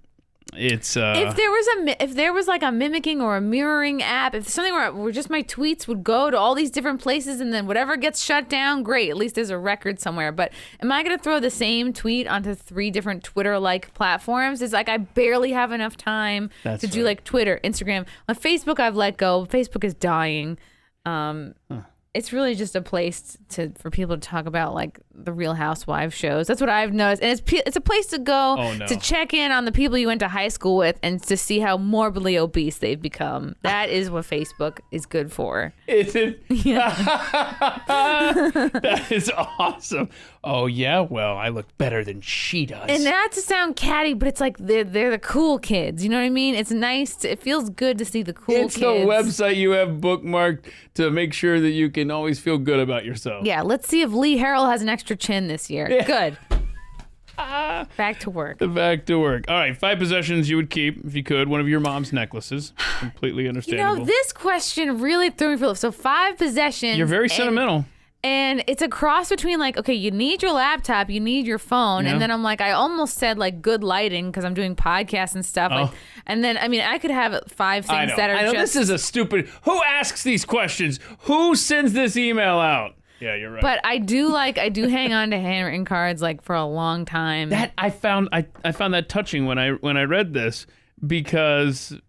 it's if there was like a mimicking or a mirroring app, if something where just my tweets would go to all these different places and then whatever gets shut down, great. At least there's a record somewhere. But am I going to throw the same tweet onto 3 different Twitter-like platforms? It's like I barely have enough time to do like Twitter, Instagram. On Facebook, I've let go. Facebook is dying. It's really just a place for people to talk about like the Real Housewives shows. That's what I've noticed, and it's a place to go to check in on the people you went to high school with and to see how morbidly obese they've become. That is what Facebook is good for. Is it? That is awesome. Oh yeah, well I look better than she does. And not to sound catty, but it's like they're the cool kids. You know what I mean? It's nice. It feels good to see the cool kids. It's the website you have bookmarked to make sure that you can always feel good about yourself. Yeah, let's see if Lee Harrell has an extra chin this year. Yeah. Good. Back to work. Back to work. All right, 5 possessions you would keep if you could. One of your mom's necklaces. Completely understandable. This question really threw me for a loop. So 5 possessions. You're very sentimental. And it's a cross between like, okay, you need your laptop, you need your phone. Yeah. And then I'm like, I almost said like good lighting because I'm doing podcasts and stuff. Like, and then, I mean, I could have 5 things that are I know just... this is a stupid... Who asks these questions? Who sends this email out? Yeah, you're right. But I do hang on to handwritten cards like for a long time. That I found that touching when I read this because...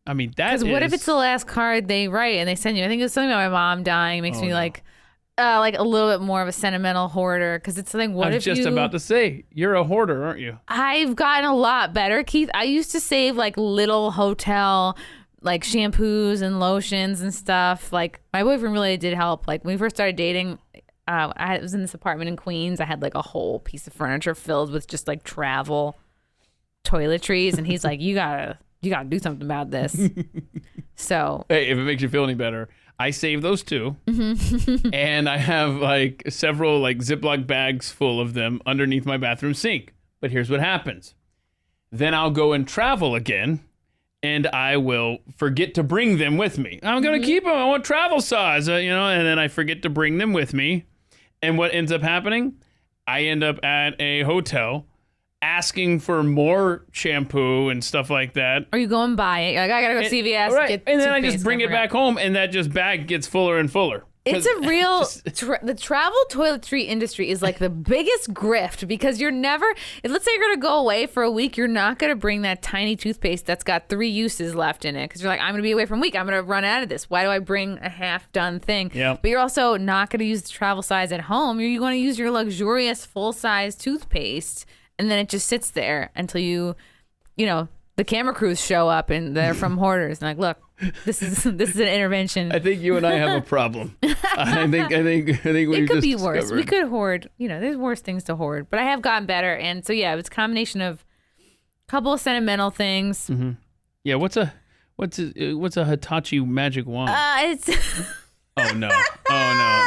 I mean, because what if it's the last card they write and they send you? I think it's something about my mom dying makes me like a little bit more of a sentimental hoarder because it's something. I was just about to say, you're a hoarder, aren't you? I've gotten a lot better, Keith. I used to save like little hotel like shampoos and lotions and stuff. Like my boyfriend really did help. Like when we first started dating, I was in this apartment in Queens. I had like a whole piece of furniture filled with just like travel toiletries, and he's like, "You gotta do something about this." So hey, if it makes you feel any better, I save those too. And I have like several like Ziploc bags full of them underneath my bathroom sink. But here's what happens. Then I'll go and travel again and I will forget to bring them with me. I'm going to keep them. I want travel size, and then I forget to bring them with me. And what ends up happening? I end up at a hotel asking for more shampoo and stuff like that. Or you go and buy it. You're like, I gotta go to CVS. Right. And then I just bring it back home, and that just bag gets fuller and fuller. It's a real the travel toiletry industry is like the biggest grift because you're never. Let's say you're gonna go away for a week, you're not gonna bring that tiny toothpaste that's got 3 uses left in it because you're like, I'm gonna be away for a week. I'm gonna run out of this. Why do I bring a half done thing? Yep. But you're also not gonna use the travel size at home. You're going to use your luxurious full size toothpaste, and then it just sits there until you know. The camera crews show up and they're from Hoarders and like, look, this is an intervention. I think you and I have a problem. I think we It could just be worse. discovered. We could hoard. There's worse things to hoard. But I have gotten better, and so yeah, it was a combination of a couple of sentimental things. Mm-hmm. Yeah, what's a Hitachi magic wand? It's. Oh no!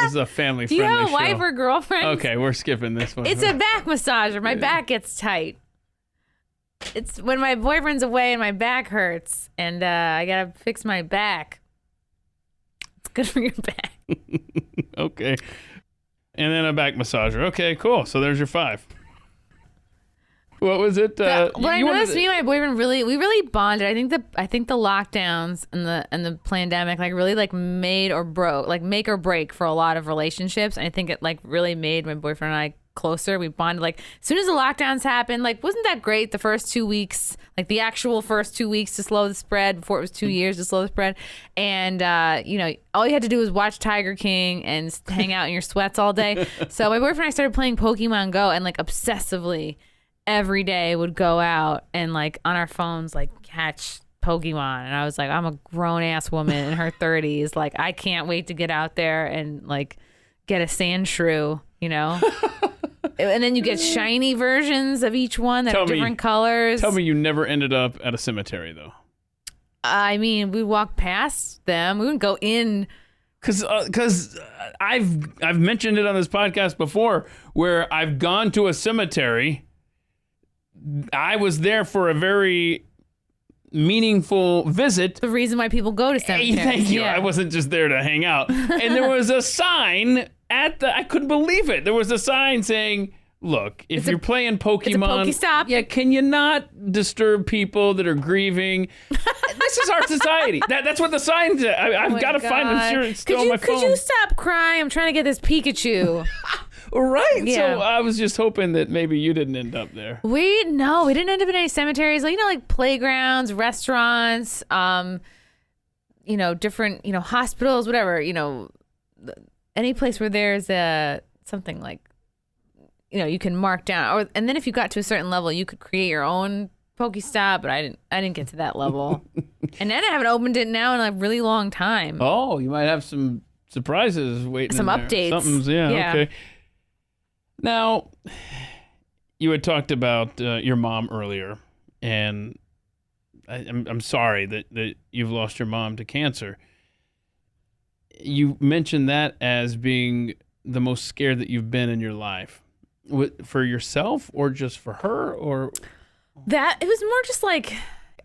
This is a family Do you friendly have a show. wife or girlfriend? Okay, we're skipping this one. It's a back massager. My back gets tight. It's when my boyfriend's away and my back hurts, and I gotta fix my back. It's good for your back. Okay. And then a back massager. Okay, cool. So there's your 5. What was it? What I noticed, me and my boyfriend we really bonded. I think the lockdowns and the pandemic like really like make or break for a lot of relationships. And I think it like really made my boyfriend and I closer. We bonded like as soon as the lockdowns happened. Like, wasn't that great? The first 2 weeks, like the actual first 2 weeks to slow the spread before it was 2 years to slow the spread. And all you had to do was watch Tiger King and hang out in your sweats all day. So my boyfriend and I started playing Pokemon Go and like obsessively every day would go out and like on our phones like catch Pokemon. And I was like, I'm a grown ass woman in her 30s. Like, I can't wait to get out there and like get a sand shrew, And then you get shiny versions of each one that are different colors. Tell me you never ended up at a cemetery, though. I mean, we walked past them. We wouldn't go in. Because I've mentioned it on this podcast before where I've gone to a cemetery. I was there for a very meaningful visit. The reason why people go to cemeteries. Hey, thank you. Yeah. I wasn't just there to hang out. And there was a sign I couldn't believe it. There was a sign saying, look, if you're playing Pokemon, it's a Pokestop. Yeah, can you not disturb people that are grieving? This is our society. That's what the sign said. I've got to find it. I'm sure it's still on my phone. Could you stop crying? I'm trying to get this Pikachu. Right. Yeah. So I was just hoping that maybe you didn't end up there. We didn't end up in any cemeteries. Like playgrounds, restaurants, different, hospitals, whatever, any place where there's something like, you can mark down, and then if you got to a certain level, you could create your own Pokestop, but I didn't get to that level. And then I haven't opened it now in a really long time. Oh, you might have some surprises waiting. Some in there. updates. Something's, yeah, okay. Now, you had talked about your mom earlier, and I'm sorry that you've lost your mom to cancer. You mentioned that as being the most scared that you've been in your life. For yourself or just for her? Or that it was more just like,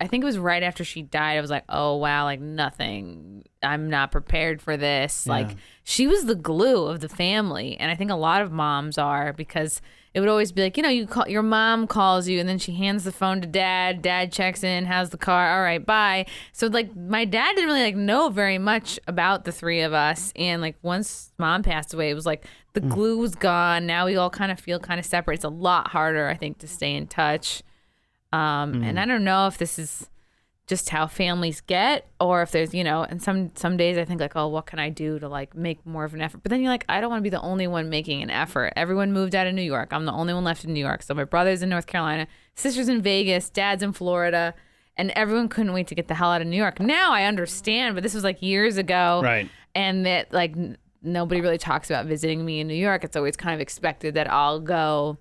I think it was right after she died. I was like, oh wow, like nothing. I'm not prepared for this. Yeah. Like, she was the glue of the family, and I think a lot of moms are, because it would always be like, your mom calls you and then she hands the phone to dad. Dad checks in, how's the car? All right, bye. So like my dad didn't really like know very much about the three of us, and like once mom passed away, it was like the glue was gone. Now we all kind of feel kind of separate. It's a lot harder, I think, to stay in touch. And I don't know if this is just how families get, or if there's, and some days I think like, oh, what can I do to like make more of an effort? But then you're like, I don't want to be the only one making an effort. Everyone moved out of New York. I'm the only one left in New York. So my brother's in North Carolina, sister's in Vegas, dad's in Florida, and everyone couldn't wait to get the hell out of New York. Now I understand, but this was like years ago. right. And that like nobody really talks about visiting me in New York. It's always kind of expected that I'll go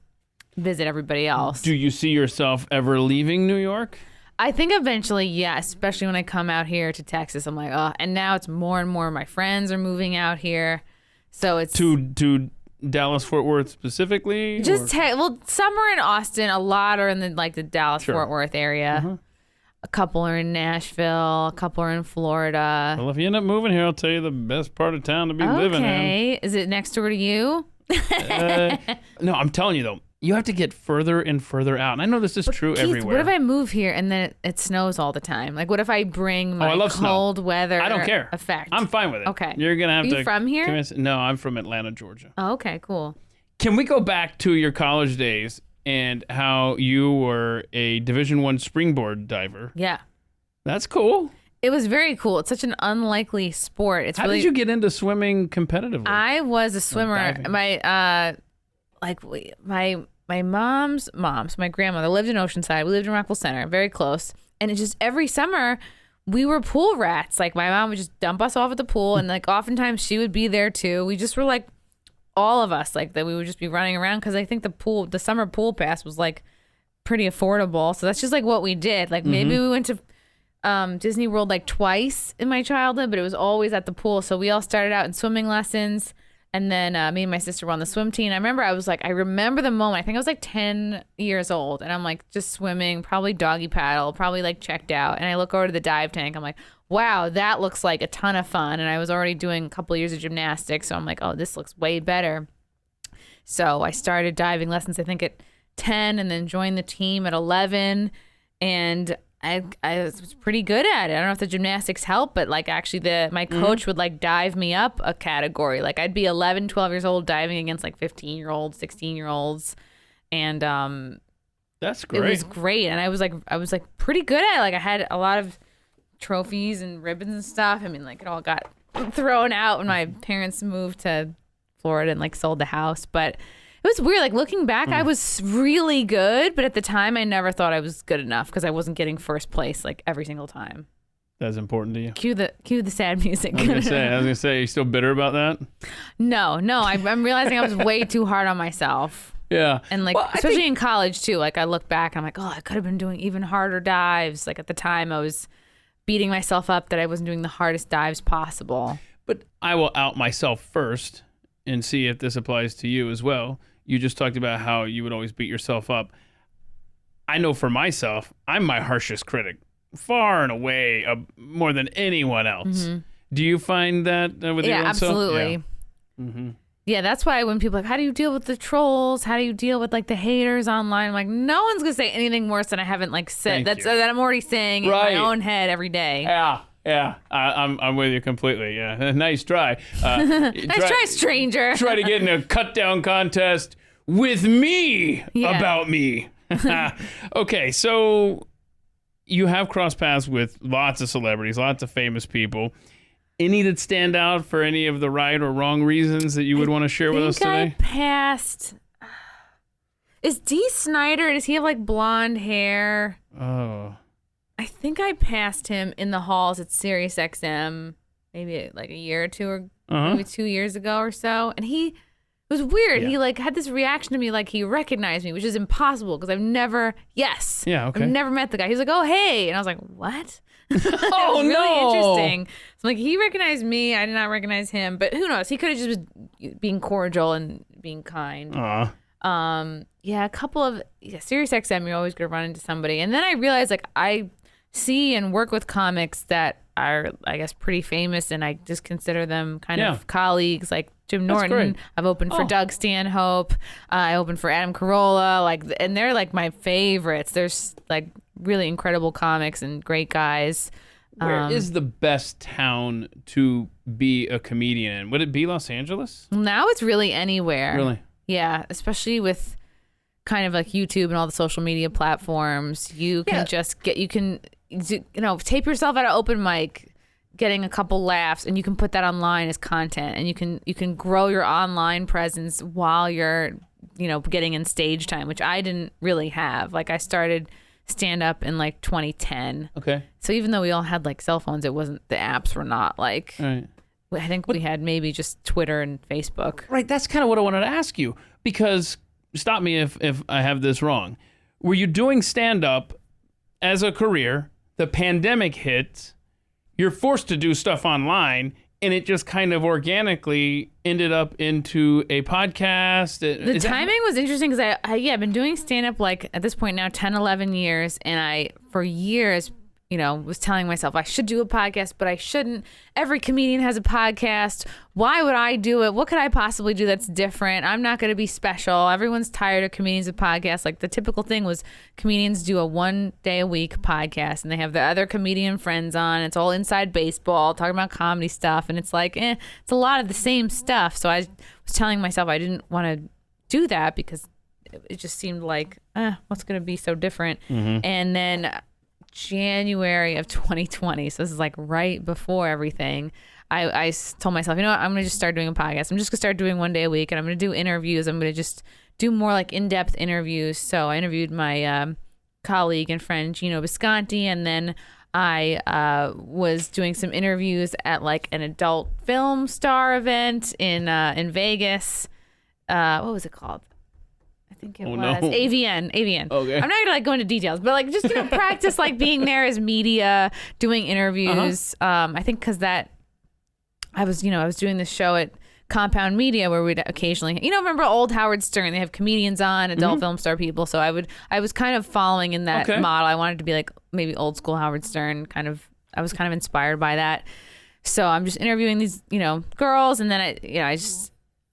visit everybody else. Do you see yourself ever leaving New York? I think eventually, yeah, especially when I come out here to Texas. I'm like, oh, and now it's more and more of my friends are moving out here. So it's to Dallas Fort Worth specifically? just some are in Austin, a lot are in the Dallas Fort Worth area. Mm-hmm. A couple are in Nashville, a couple are in Florida. Well, if you end up moving here, I'll tell you the best part of town to be living in. Okay. Is it next door to you? No, I'm telling you though, you have to get further and further out. And I know this is true Keith, everywhere. what if I move here and then it snows all the time? Like, what if I bring my I love cold snow. weather I don't care. effect? I'm fine with it. Okay. You're going to have Are to. you from here? No, I'm from Atlanta, Georgia. Oh, okay, cool. Can we go back to your college days and how you were a Division I springboard diver? Yeah. That's cool. It was very cool. It's such an unlikely sport. It's How really, did you get into swimming competitively? I was a swimmer. diving. My mom's mom, so my grandmother lived in Oceanside. We lived in Rockville Center, very close. And it just every summer we were pool rats. Like my mom would just dump us off at the pool, and like oftentimes she would be there too. We just were like all of us like that. We would just be running around because I think the summer pool pass was like pretty affordable. So that's just like what we did. Like maybe we went to Disney World like twice in my childhood, but it was always at the pool. So we all started out in swimming lessons. And then me and my sister were on the swim team. I remember the moment. I think I was like 10 years old. And I'm like just swimming, probably doggy paddle, probably like checked out. And I look over to the dive tank. I'm like, wow, that looks like a ton of fun. And I was already doing a couple of years of gymnastics. So I'm like, oh, this looks way better. So I started diving lessons, I think at 10, and then joined the team at 11. And I was pretty good at it. I don't know if the gymnastics helped, but like actually my coach would like dive me up a category. Like I'd be 11, 12 years old diving against like 15-year-olds, 16-year-olds. And That's great. it was great. And I was like pretty good at it. Like I had a lot of trophies and ribbons and stuff. I mean, like it all got thrown out when my parents moved to Florida and like sold the house. But it was weird. Like looking back, I was really good, but at the time, I never thought I was good enough because I wasn't getting first place like every single time. That's important to you. Cue the sad music. I was gonna say, are you still bitter about that? No. I'm realizing I was way too hard on myself. Yeah. And like, especially in college too. Like I look back, and I'm like, oh, I could have been doing even harder dives. Like at the time, I was beating myself up that I wasn't doing the hardest dives possible. But I will out myself first and see if this applies to you as well. You just talked about how you would always beat yourself up. I know for myself, I'm my harshest critic, far and away, more than anyone else. Mm-hmm. Do you find that with your own self? Absolutely. Yeah, absolutely. Yeah, that's why when people are like, how do you deal with the trolls? How do you deal with like the haters online? I'm like, no one's gonna say anything worse than I haven't like said. That I'm already saying in my own head every day. Yeah, I'm with you completely. Yeah, nice try. Try, stranger. Try to get in a cut down contest with me about me. Okay, so you have crossed paths with lots of celebrities, lots of famous people. Any that stand out for any of the right or wrong reasons that you would want to share with us today? I passed. Is Dee Snider? Does he have like blonde hair? Oh. I think I passed him in the halls at Sirius XM maybe like a year or two or maybe 2 years ago or so. And it was weird. Yeah. He like had this reaction to me like he recognized me, which is impossible because I've never I've never met the guy. He's like, oh, hey. And I was like, what? Oh, really no. Interesting. So like he recognized me. I did not recognize him. But who knows? He could have just been being cordial and being kind. A couple of Sirius XM, you're always going to run into somebody. And then I realized like I see and work with comics that are, I guess, pretty famous, and I just consider them kind of colleagues, like Jim Norton. I've opened for Doug Stanhope. I opened for Adam Carolla, and they're like my favorites. There's like really incredible comics and great guys. Where is the best town to be a comedian in? Would it be Los Angeles? Now it's really anywhere. Really? Yeah, especially with kind of like YouTube and all the social media platforms. You can just tape yourself at an open mic, getting a couple laughs, and you can put that online as content, and you can grow your online presence while you're, getting in stage time, which I didn't really have. Like I started stand up in like 2010. Okay. So even though we all had like cell phones, the apps were not like, right. I think we had maybe just Twitter and Facebook. Right. That's kind of what I wanted to ask you, because stop me if I have this wrong. Were you doing stand up as a career? The pandemic hit, you're forced to do stuff online, and it just kind of organically ended up into a podcast. The timing was interesting because I've been doing stand-up like at this point now 10, 11 years, and for years was telling myself I should do a podcast, but I shouldn't. Every comedian has a podcast. Why would I do it? What could I possibly do that's different? I'm not going to be special. Everyone's tired of comedians with podcasts. Like the typical thing was comedians do a 1 day a week podcast and they have their other comedian friends on. It's all inside baseball, talking about comedy stuff. And it's like, it's a lot of the same stuff. So I was telling myself I didn't want to do that because it just seemed like, what's going to be so different? And then January of 2020, so this is like right before everything, I told myself, I'm going to just start doing a podcast. I'm just going to start doing 1 day a week, and I'm going to do interviews. I'm going to just do more like in-depth interviews. So I interviewed my colleague and friend Gino Visconti, and then I was doing some interviews at like an adult film star event in Vegas. What was it called? I think it was AVN. Okay. I'm not gonna like go into details, but like just practice like being there as media, doing interviews. I think because that I was doing this show at Compound Media where we'd occasionally remember old Howard Stern, they have comedians on, adult film star people. So I was kind of following in that model. I wanted to be like maybe old school Howard Stern I was kind of inspired by that. So I'm just interviewing these girls, and then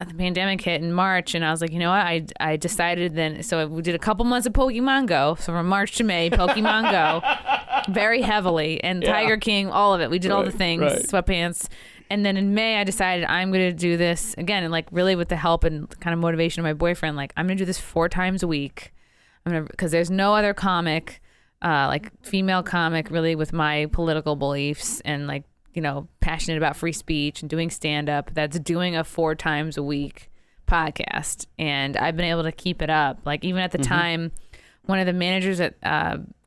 the pandemic hit in March, and I was like, I decided then. So we did a couple months of Pokemon Go. So from March to May, Pokemon Go, very heavily, and Tiger King, all of it. We did all the things, sweatpants. And then in May, I decided I'm going to do this again, and like really with the help and kind of motivation of my boyfriend, like I'm going to do this 4 times a week. Because there's no other comic, like female comic, really with my political beliefs and like, passionate about free speech and doing stand-up, that's doing a 4 times a week podcast. And I've been able to keep it up. Like even at the time, one of the managers at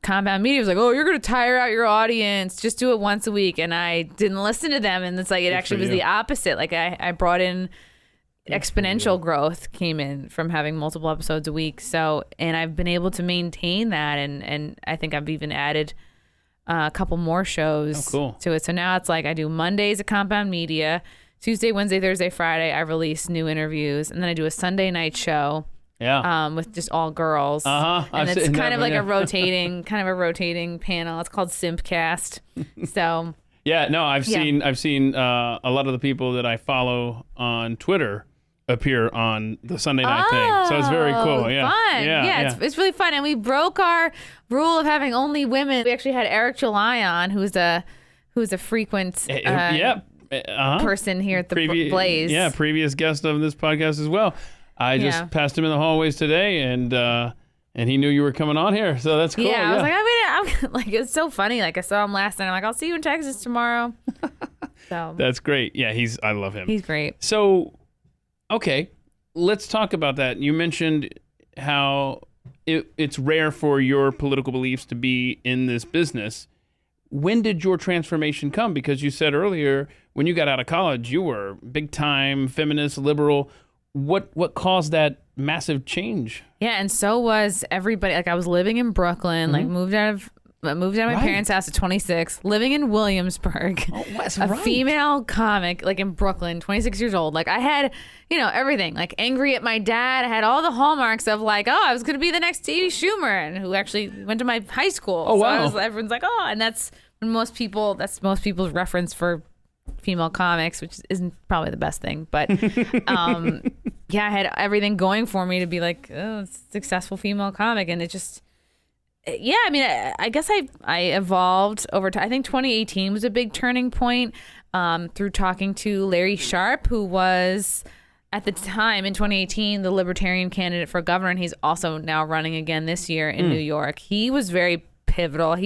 Compound Media was like, oh, you're going to tire out your audience. Just do it once a week. And I didn't listen to them. And it's like, it actually was the opposite. Like I brought in exponential growth came in from having multiple episodes a week. So, and I've been able to maintain that. And I think I've even added a couple more shows to it. So now it's like I do Mondays at Compound Media, Tuesday, Wednesday, Thursday, Friday, I release new interviews, and then I do a Sunday night show. With just all girls. And it's kind of like a rotating panel. It's called Simpcast. So I've seen a lot of the people that I follow on Twitter appear on the Sunday night thing. So it's very cool. Yeah. Fun. Yeah. It's really fun. And we broke our rule of having only women. We actually had Eric July on, who's a frequent person here at the Blaze. Yeah, previous guest of this podcast as well. I just passed him in the hallways today, and he knew you were coming on here, so that's cool. Yeah, I was like, I'm like, it's so funny. Like I saw him last night. I'm like, I'll see you in Texas tomorrow. So that's great. Yeah, I love him. He's great. So, okay, let's talk about that. You mentioned how it's rare for your political beliefs to be in this business. When did your transformation come? Because you said earlier, when you got out of college, you were big time feminist, liberal. What caused that massive change? Yeah, and so was everybody. Like I was living in Brooklyn, like moved out of my parents' house at 26, living in Williamsburg. Oh, that's a female comic, like in Brooklyn, 26 years old. Like I had, everything. Like angry at my dad. I had all the hallmarks of like, oh, I was going to be the next Amy Schumer, and who actually went to my high school. Oh, wow. So everyone's like, oh, and that's most people's reference for female comics, which isn't probably the best thing, but I had everything going for me to be like, oh, it's a successful female comic, and it just, I guess I evolved over time. I think 2018 was a big turning point through talking to Larry Sharp, who was at the time in 2018 the Libertarian candidate for governor, and he's also now running again this year in New York. He was very pivotal.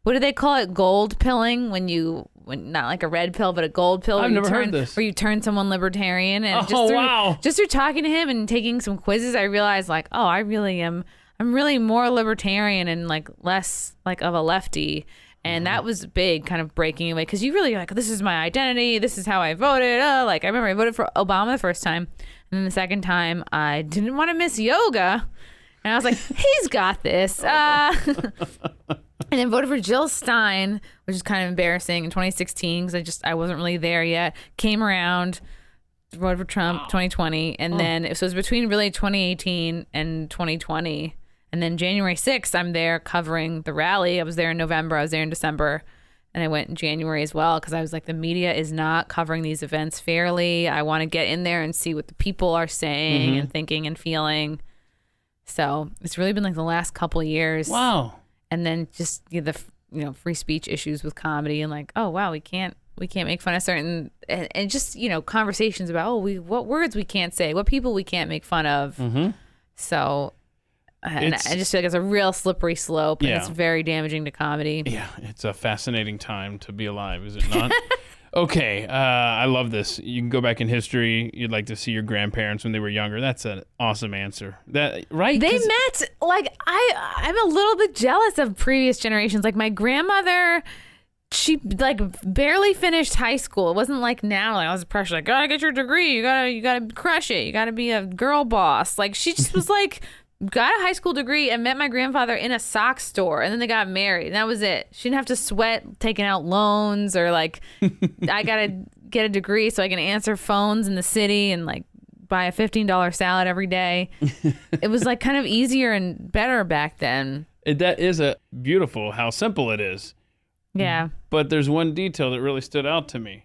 What do they call it? Gold pilling, when not like a red pill, but a gold pill. I've never heard this. Where you turn someone libertarian. And just through talking to him and taking some quizzes, I realized like, oh, I'm really more libertarian and like less like of a lefty. And that was big, kind of breaking away, because you really like, this is my identity. This is how I voted. Like I remember I voted for Obama the first time, and then the second time I didn't want to miss yoga, and I was like, he's got this. And then voted for Jill Stein, which is kind of embarrassing, in 2016 because I wasn't really there yet. Came around, voted for Trump 2020, and then so it was between really 2018 and 2020. And then January 6th, I'm there covering the rally. I was there in November. I was there in December. And I went in January as well because I was like, the media is not covering these events fairly. I want to get in there and see what the people are saying and thinking and feeling. So it's really been like the last couple of years. Wow. And then just the free speech issues with comedy and like, oh wow, we can't make fun of certain and just conversations about what words we can't say, what people we can't make fun of. So. And I just feel like it's a real slippery slope, and it's very damaging to comedy. Yeah, it's a fascinating time to be alive, is it not? Okay, I love this. You can go back in history. You'd like to see your grandparents when they were younger. That's an awesome answer. Right? They met, like, I'm a little bit jealous of previous generations. Like, my grandmother, she, like, barely finished high school. It wasn't like now, like, I was pressure, like, gotta get your degree. You gotta crush it. You gotta be a girl boss. Like, she just was like... got a high school degree and met my grandfather in a sock store, and then they got married, and that was it. She didn't have to sweat taking out loans or like I gotta get a degree so I can answer phones in the city and like buy a $15 salad every day. It was like kind of easier and better back then. That is a beautiful how simple it is. Yeah. But there's one detail that really stood out to me.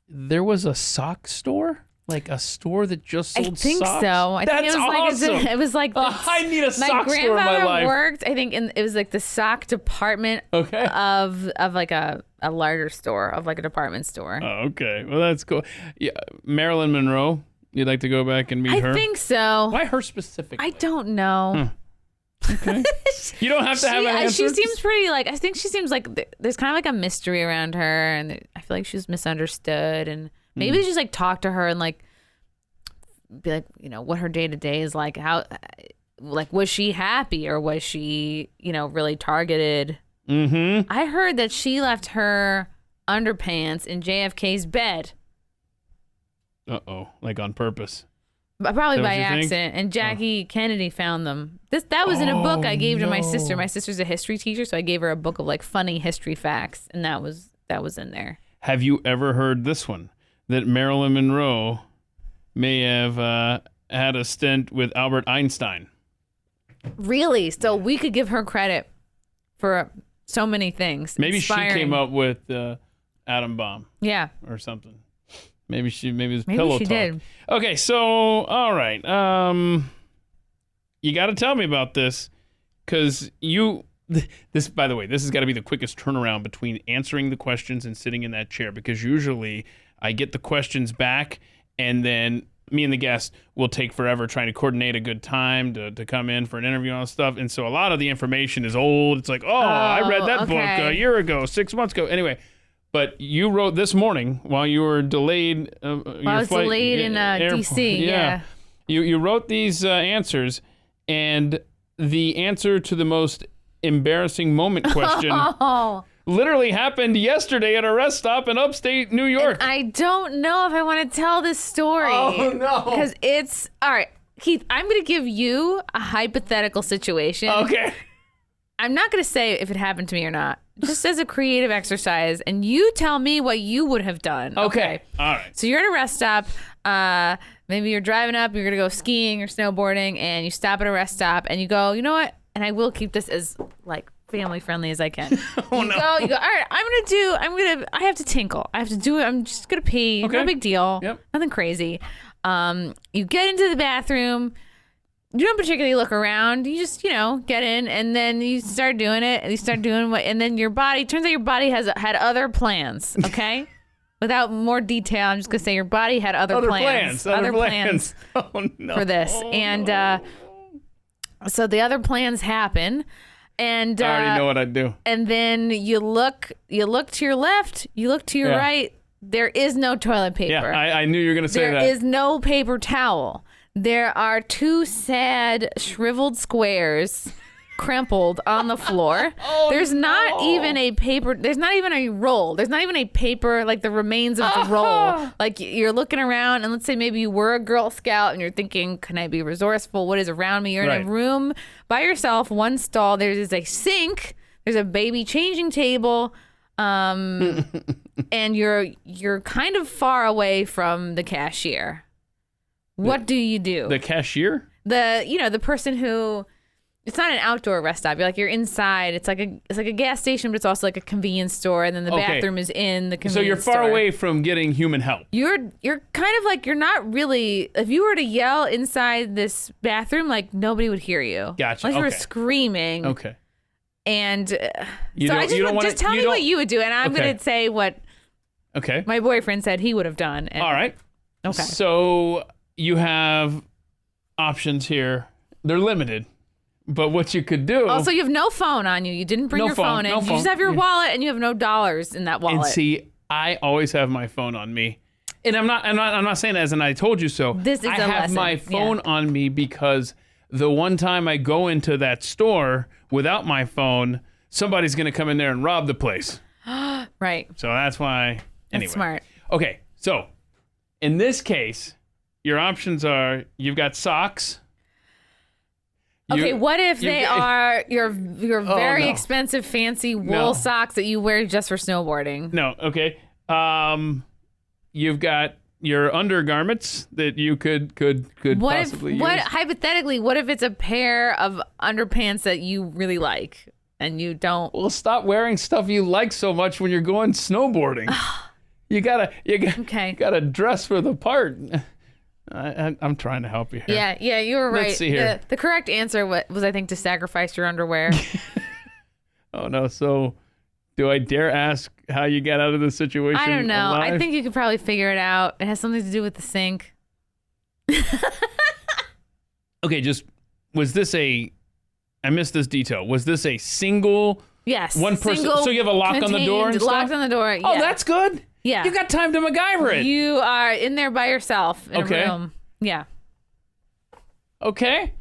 There was a sock store? Like a store that just sold socks? I think so. I think it was like I need a sock my store in my life. Worked, I think, it was like the sock department of like a larger store, of like a department store. Oh, okay. Well, that's cool. Yeah, Marilyn Monroe. You'd like to go back and meet her? I think so. Why her specifically? I don't know. Okay. You don't have to have an answer. She seems pretty like. I think she seems like there's kind of like a mystery around her, and I feel like she's misunderstood, and maybe just like talk to her and like be like, what her day to day is like. How, like, was she happy or was she, really targeted? I heard that she left her underpants in JFK's bed. Like on purpose. Probably by accident. And Jackie Kennedy found them. That was in a book I gave to my sister. My sister's a history teacher, so I gave her a book of like funny history facts, and that was in there. Have you ever heard this one? That Marilyn Monroe may have had a stint with Albert Einstein. Really? So we could give her credit for so many things. Maybe she came up with the atom bomb. Yeah. Or something. Maybe it was pillow she talk. did. Okay, so all right. You got to tell me about this, because this, by the way, this has got to be the quickest turnaround between answering the questions and sitting in that chair, because usually I get the questions back and then me and the guest will take forever trying to coordinate a good time to come in for an interview and all that stuff. And so a lot of the information is old. It's like, I read that book a year ago, 6 months ago. Anyway, but you wrote this morning while you were delayed. I was delayed in D.C., yeah. You wrote these answers, and the answer to the most embarrassing moment question literally happened yesterday at a rest stop in upstate New York. And I don't know if I want to tell this story. Oh, no. Because it's... All right, Keith, I'm going to give you a hypothetical situation. Okay. I'm not going to say if it happened to me or not, just as a creative exercise, and you tell me what you would have done. Okay. All right. So you're at a rest stop. Maybe you're driving up, you're going to go skiing or snowboarding, and you stop at a rest stop, and you go, you know what? And I will keep this as, like, family friendly as I can. You go, all right, I have to tinkle. I have to do it. I'm just going to pee. Okay. No big deal. Yep. Nothing crazy. You get into the bathroom. You don't particularly look around. You just, get in, and then you start doing it, and you start doing and then turns out your body had other plans, okay? Without more detail, I'm just going to say your body had other plans. Other plans. Oh, no. For this. And so the other plans happen, and I already know what I'd do. And then you look to your left, you look to your right. There is no toilet paper. Yeah, I knew you were going to say that. There is no paper towel. There are two sad, shriveled squares crumpled on the floor. There's not even a paper. There's not even a roll. There's not even a paper, like the remains of the roll. Like you're looking around, and let's say maybe you were a Girl Scout and you're thinking, can I be resourceful? What is around me? You're in a room by yourself, one stall. There is a sink. There's a baby changing table. And you're kind of far away from the cashier. What do you do? The cashier? The person who it's not an outdoor rest stop. You're inside. It's like a gas station, but it's also like a convenience store, and then the bathroom is in the convenience store. So you're far away from getting human help. You're kind of like, you're not really, if you were to yell inside this bathroom, like nobody would hear you. Gotcha. Unless you were screaming. Okay. And just tell me what you would do, and I'm going to say what my boyfriend said he would have done. All right. Okay. So you have options here. They're limited, but what you could do. Also, you have no phone on you. You didn't bring your phone in. You just have your wallet, and you have no dollars in that wallet. And see, I always have my phone on me, and I'm not saying as in I told you so. This is I a have lesson. my phone on me because the one time I go into that store without my phone, somebody's gonna come in there and rob the place. Right. So that's why. Anyway. That's smart. Okay, so in this case, your options are you've got socks. Okay, what if they are your very expensive fancy wool socks that you wear just for snowboarding? No, okay. You've got your undergarments that you could possibly use. Hypothetically, what if it's a pair of underpants that you really like and you don't? Well, stop wearing stuff you like so much when you're going snowboarding. you gotta dress for the part. I'm trying to help you here. Yeah, you were right. Let's see here. The correct answer was, I think, to sacrifice your underwear. Oh no! So, do I dare ask how you got out of this situation? I don't know. alive? I think you could probably figure it out. It has something to do with the sink. Okay, was this I missed this detail. Was this a single? Yes. One person. So you have a lock on the door and stuff? Locked on the door. Yeah. Oh, that's good. Yeah. You got time to MacGyver it. You are in there by yourself in a room. Yeah. Okay.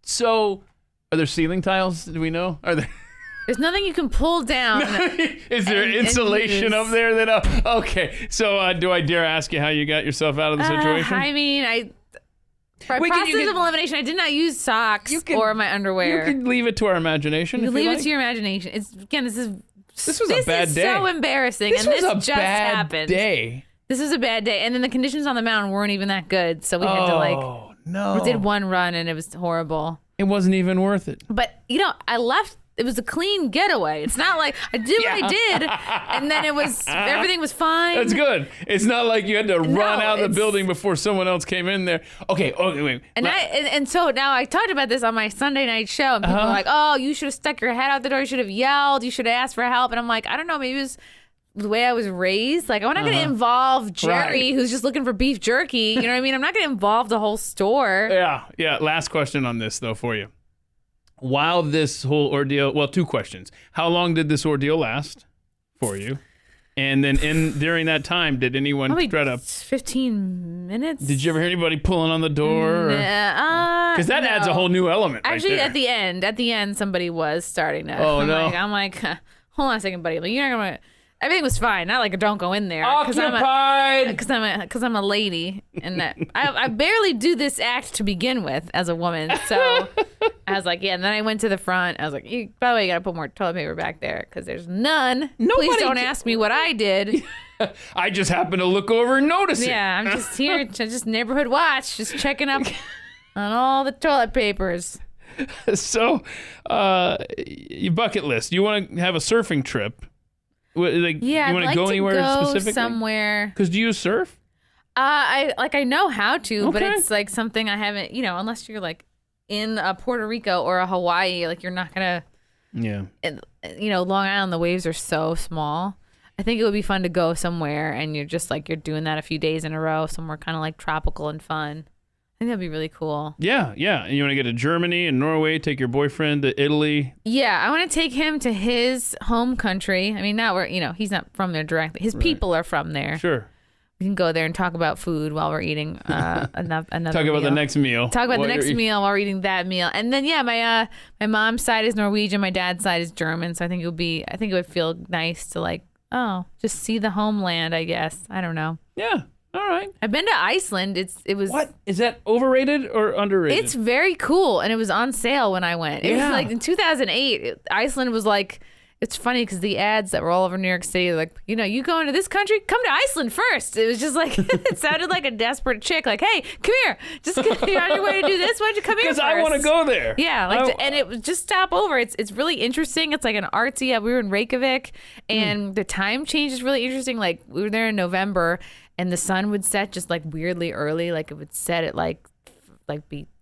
So, are there ceiling tiles? Do we know? Are there? There's nothing you can pull down. Is there insulation up there? That okay. So, do I dare ask you how you got yourself out of the situation? I mean, by process of elimination, I did not use socks or my underwear. You can leave it to our imagination. You leave it to your imagination. This was a bad day. So embarrassing. This was a just bad happened. day. This was a bad day. And then the conditions on the mountain weren't even that good. So we had to no. We did one run and it was horrible. It wasn't even worth it. But, I left. It was a clean getaway. It's not like I did what I did and then everything was fine. That's good. It's not like you had to run out of the building before someone else came in there. Okay, wait. And so now I talked about this on my Sunday night show, and people were like, "Oh, you should have stuck your head out the door. You should have yelled. You should have asked for help." And I'm like, I don't know. Maybe it was the way I was raised. Like, I'm not going to involve Jerry, who's just looking for beef jerky. You know what I mean? I'm not going to involve the whole store. Yeah. Last question on this though for you. While this whole ordeal, well, two questions. How long did this ordeal last for you? And then during that time, did anyone try to... 15 minutes? Did you ever hear anybody pulling on the door? Because that adds a whole new element. Actually, right there. at the end, somebody was starting to... Oh, no. I'm like, hold on a second, buddy. Like, you're not going to... Everything was fine. Not like don't go in there. Occupied. Because I'm a lady, and I barely do this act to begin with as a woman. So I was like, And then I went to the front. I was like, by the way, you gotta put more toilet paper back there because there's none. Please don't ask me what I did. I just happened to look over and notice it. Yeah, I'm just here to just neighborhood watch, just checking up on all the toilet papers. So, your bucket list. You want to have a surfing trip? You want to go anywhere specifically? Somewhere. Because do you surf? I know how to, but Okay. it's like something I haven't. Unless you're like in Puerto Rico or a Hawaii, like you're not gonna. Yeah. Long Island, the waves are so small. I think it would be fun to go somewhere and you're just like you're doing that a few days in a row, somewhere kind of like tropical and fun. I think that'd be really cool. Yeah. And you want to get to Germany and Norway, take your boyfriend to Italy. Yeah, I want to take him to his home country. I mean, not where, he's not from there directly. His people are from there. Sure. We can go there and talk about food while we're eating another Talk about the next meal. Talk about the next meal while we're eating that meal. And then, my mom's side is Norwegian. My dad's side is German. So I think it would feel nice to just see the homeland, I guess. I don't know. Yeah. All right. I've been to Iceland. It was What? Is that overrated or underrated? It's very cool, and it was on sale when I went. It was like in 2008. Iceland was like it's funny because the ads that were all over New York City, like, you know, you go into this country, come to Iceland first. It was just like, it sounded like a desperate chick. Like, hey, come here. Just you're on your way to do this. Why don't you come here first? Because I want to go there. Yeah. Like, and it was just stop over. It's really interesting. It's like an artsy. We were in Reykjavik, and the time change is really interesting. Like, we were there in November, and the sun would set just like weirdly early. Like, it would set at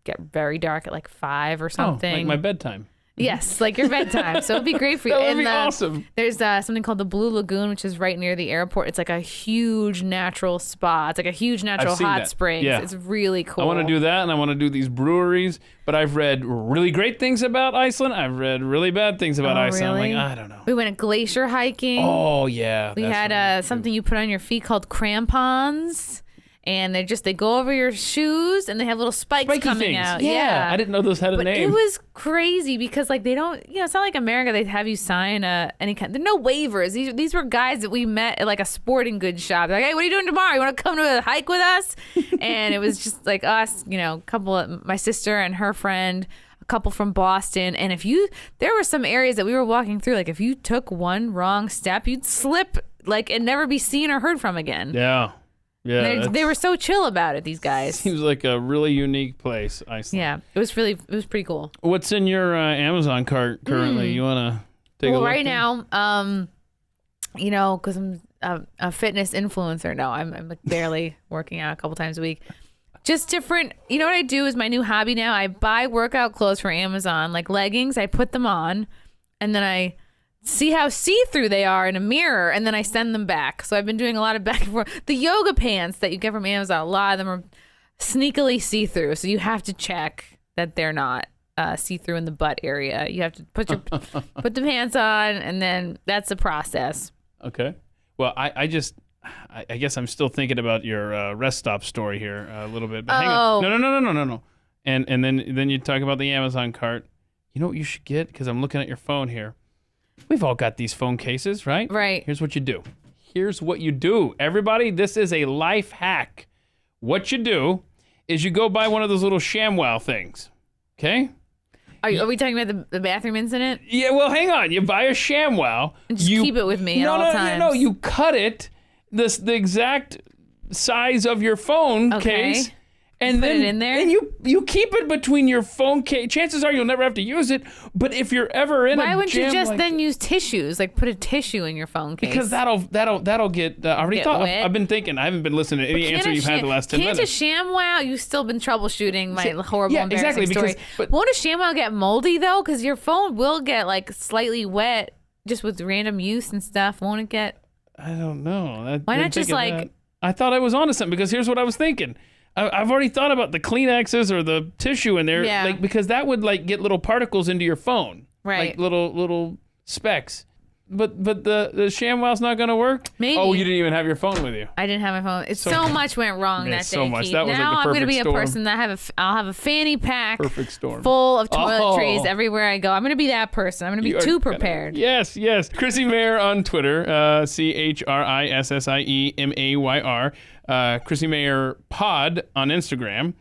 get very dark at like 5 or something. Oh, like my bedtime. Yes, like your bedtime. So it'd be great for you. That would be awesome. There's something called the Blue Lagoon, which is right near the airport. It's like a huge natural spa. It's like a huge natural hot springs. Yeah. It's really cool. I want to do that, and I want to do these breweries. But I've read really great things about Iceland. I've read really bad things about Iceland. Really? I'm like, I don't know. We went glacier hiking. Oh yeah. We had something you put on your feet called crampons. And they go over your shoes, and they have little spikes coming out. Yeah, I didn't know those had a name. It was crazy because like they don't, it's not like America. They have you sign any kind. There are no waivers. These were guys that we met at like a sporting goods shop. They're like, hey, what are you doing tomorrow? You want to come to a hike with us? And it was just like us, a couple of my sister and her friend, a couple from Boston. And there were some areas that we were walking through. Like if you took one wrong step, you'd slip and never be seen or heard from again. Yeah. Yeah, they were so chill about it, these guys. Seems like a really unique place, Iceland. Yeah, it was pretty cool. What's in your Amazon cart currently? You want to take a look? Well, right now, because I'm a fitness influencer. No, I'm like barely working out a couple times a week. Just different. You know what I do is my new hobby now. I buy workout clothes for Amazon, like leggings. I put them on, and then I see how see-through they are in a mirror, and then I send them back. So I've been doing a lot of back and forth. The yoga pants that you get from Amazon, a lot of them are sneakily see-through, so you have to check that they're not see-through in the butt area. You have to put the pants on, and then that's the process. Okay. Well, I guess I'm still thinking about your rest stop story here a little bit. But hang on. No. And then you talk about the Amazon cart. You know what you should get? Because I'm looking at your phone here. We've all got these phone cases, right? Right. Here's what you do. Everybody, this is a life hack. What you do is you go buy one of those little ShamWow things, okay? Are we talking about the bathroom incident? Yeah, well, hang on. You buy a ShamWow. And just keep it with me at all times. No, you cut it, the exact size of your phone case. And put then it in there? And you keep it between your phone case. Chances are you'll never have to use it. But if you're ever in Why wouldn't you just then use tissues? Like put a tissue in your phone case. Because that'll get. I already thought. I've been thinking. I haven't been listening to any answer you've had the last 10 minutes. Can't a ShamWow? You've still been troubleshooting my horrible embarrassing story. But won't a ShamWow get moldy though? Because your phone will get like slightly wet just with random use and stuff. Won't it get? I don't know. Why not just like? That. I thought I was onto something because here's what I was thinking. I've already thought about the Kleenexes or the tissue in there, because that would get little particles into your phone, right? Like little specks. But the ShamWow's not going to work? Maybe. Oh, you didn't even have your phone with you. I didn't have my phone. It's so much went wrong that day, so much. Keith. That was now like the I'm going to perfect be a person that I'll have a fanny pack perfect storm. full of toiletries everywhere I go. I'm going to be that person. I'm going to be too prepared. Yes. Chrissie Mayr on Twitter, ChrissieMayr, Chrissie Mayr Pod on Instagram.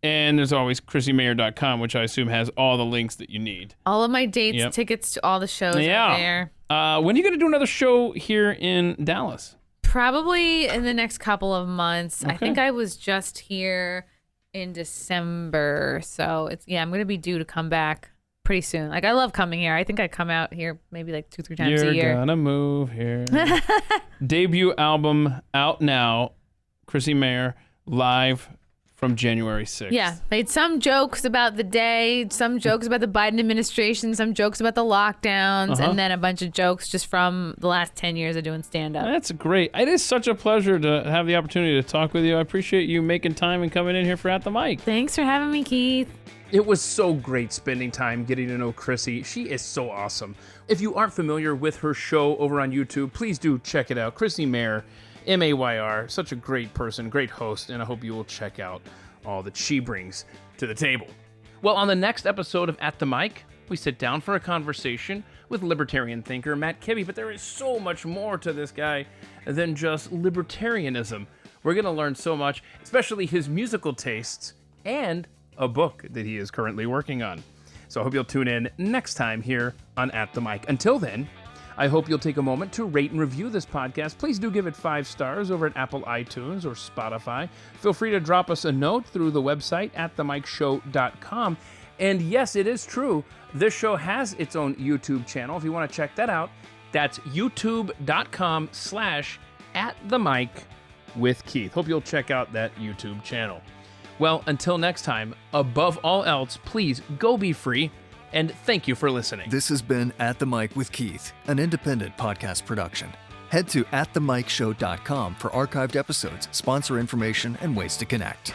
And there's always ChrissieMayr.com, which I assume has all the links that you need. All of my dates, tickets to all the shows are there. When are you going to do another show here in Dallas? Probably in the next couple of months. Okay. I think I was just here in December. So I'm going to be due to come back pretty soon. Like I love coming here. I think I come out here maybe like 2-3 times a year. You're going to move here. Debut album out now. Chrissie Mayr live from January 6th. Yeah, made some jokes about the day, some jokes about the Biden administration, some jokes about the lockdowns, and then a bunch of jokes just from the last 10 years of doing stand-up. That's great. It is such a pleasure to have the opportunity to talk with you. I appreciate you making time and coming in here for At the Mic. Thanks for having me, Keith. It was so great spending time getting to know Chrissie. She is so awesome. If you aren't familiar with her show over on YouTube, please do check it out. Chrissie Mayr. Mayr, such a great person, great host, and I hope you will check out all that she brings to the table. Well, on the next episode of At the Mic, we sit down for a conversation with libertarian thinker Matt Kibbe, but there is so much more to this guy than just libertarianism. We're going to learn so much, especially his musical tastes and a book that he is currently working on. So I hope you'll tune in next time here on At the Mic. Until then, I hope you'll take a moment to rate and review this podcast. Please do give it 5 stars over at Apple iTunes or Spotify. Feel free to drop us a note through the website atthemicshow.com. And yes, it is true, this show has its own YouTube channel. If you want to check that out, that's youtube.com/@themic-with-Keith. Hope you'll check out that YouTube channel. Well, until next time, above all else, please go be free, and thank you for listening. This has been At the Mic with Keith, an independent podcast production. Head to atthemicshow.com for archived episodes, sponsor information, and ways to connect.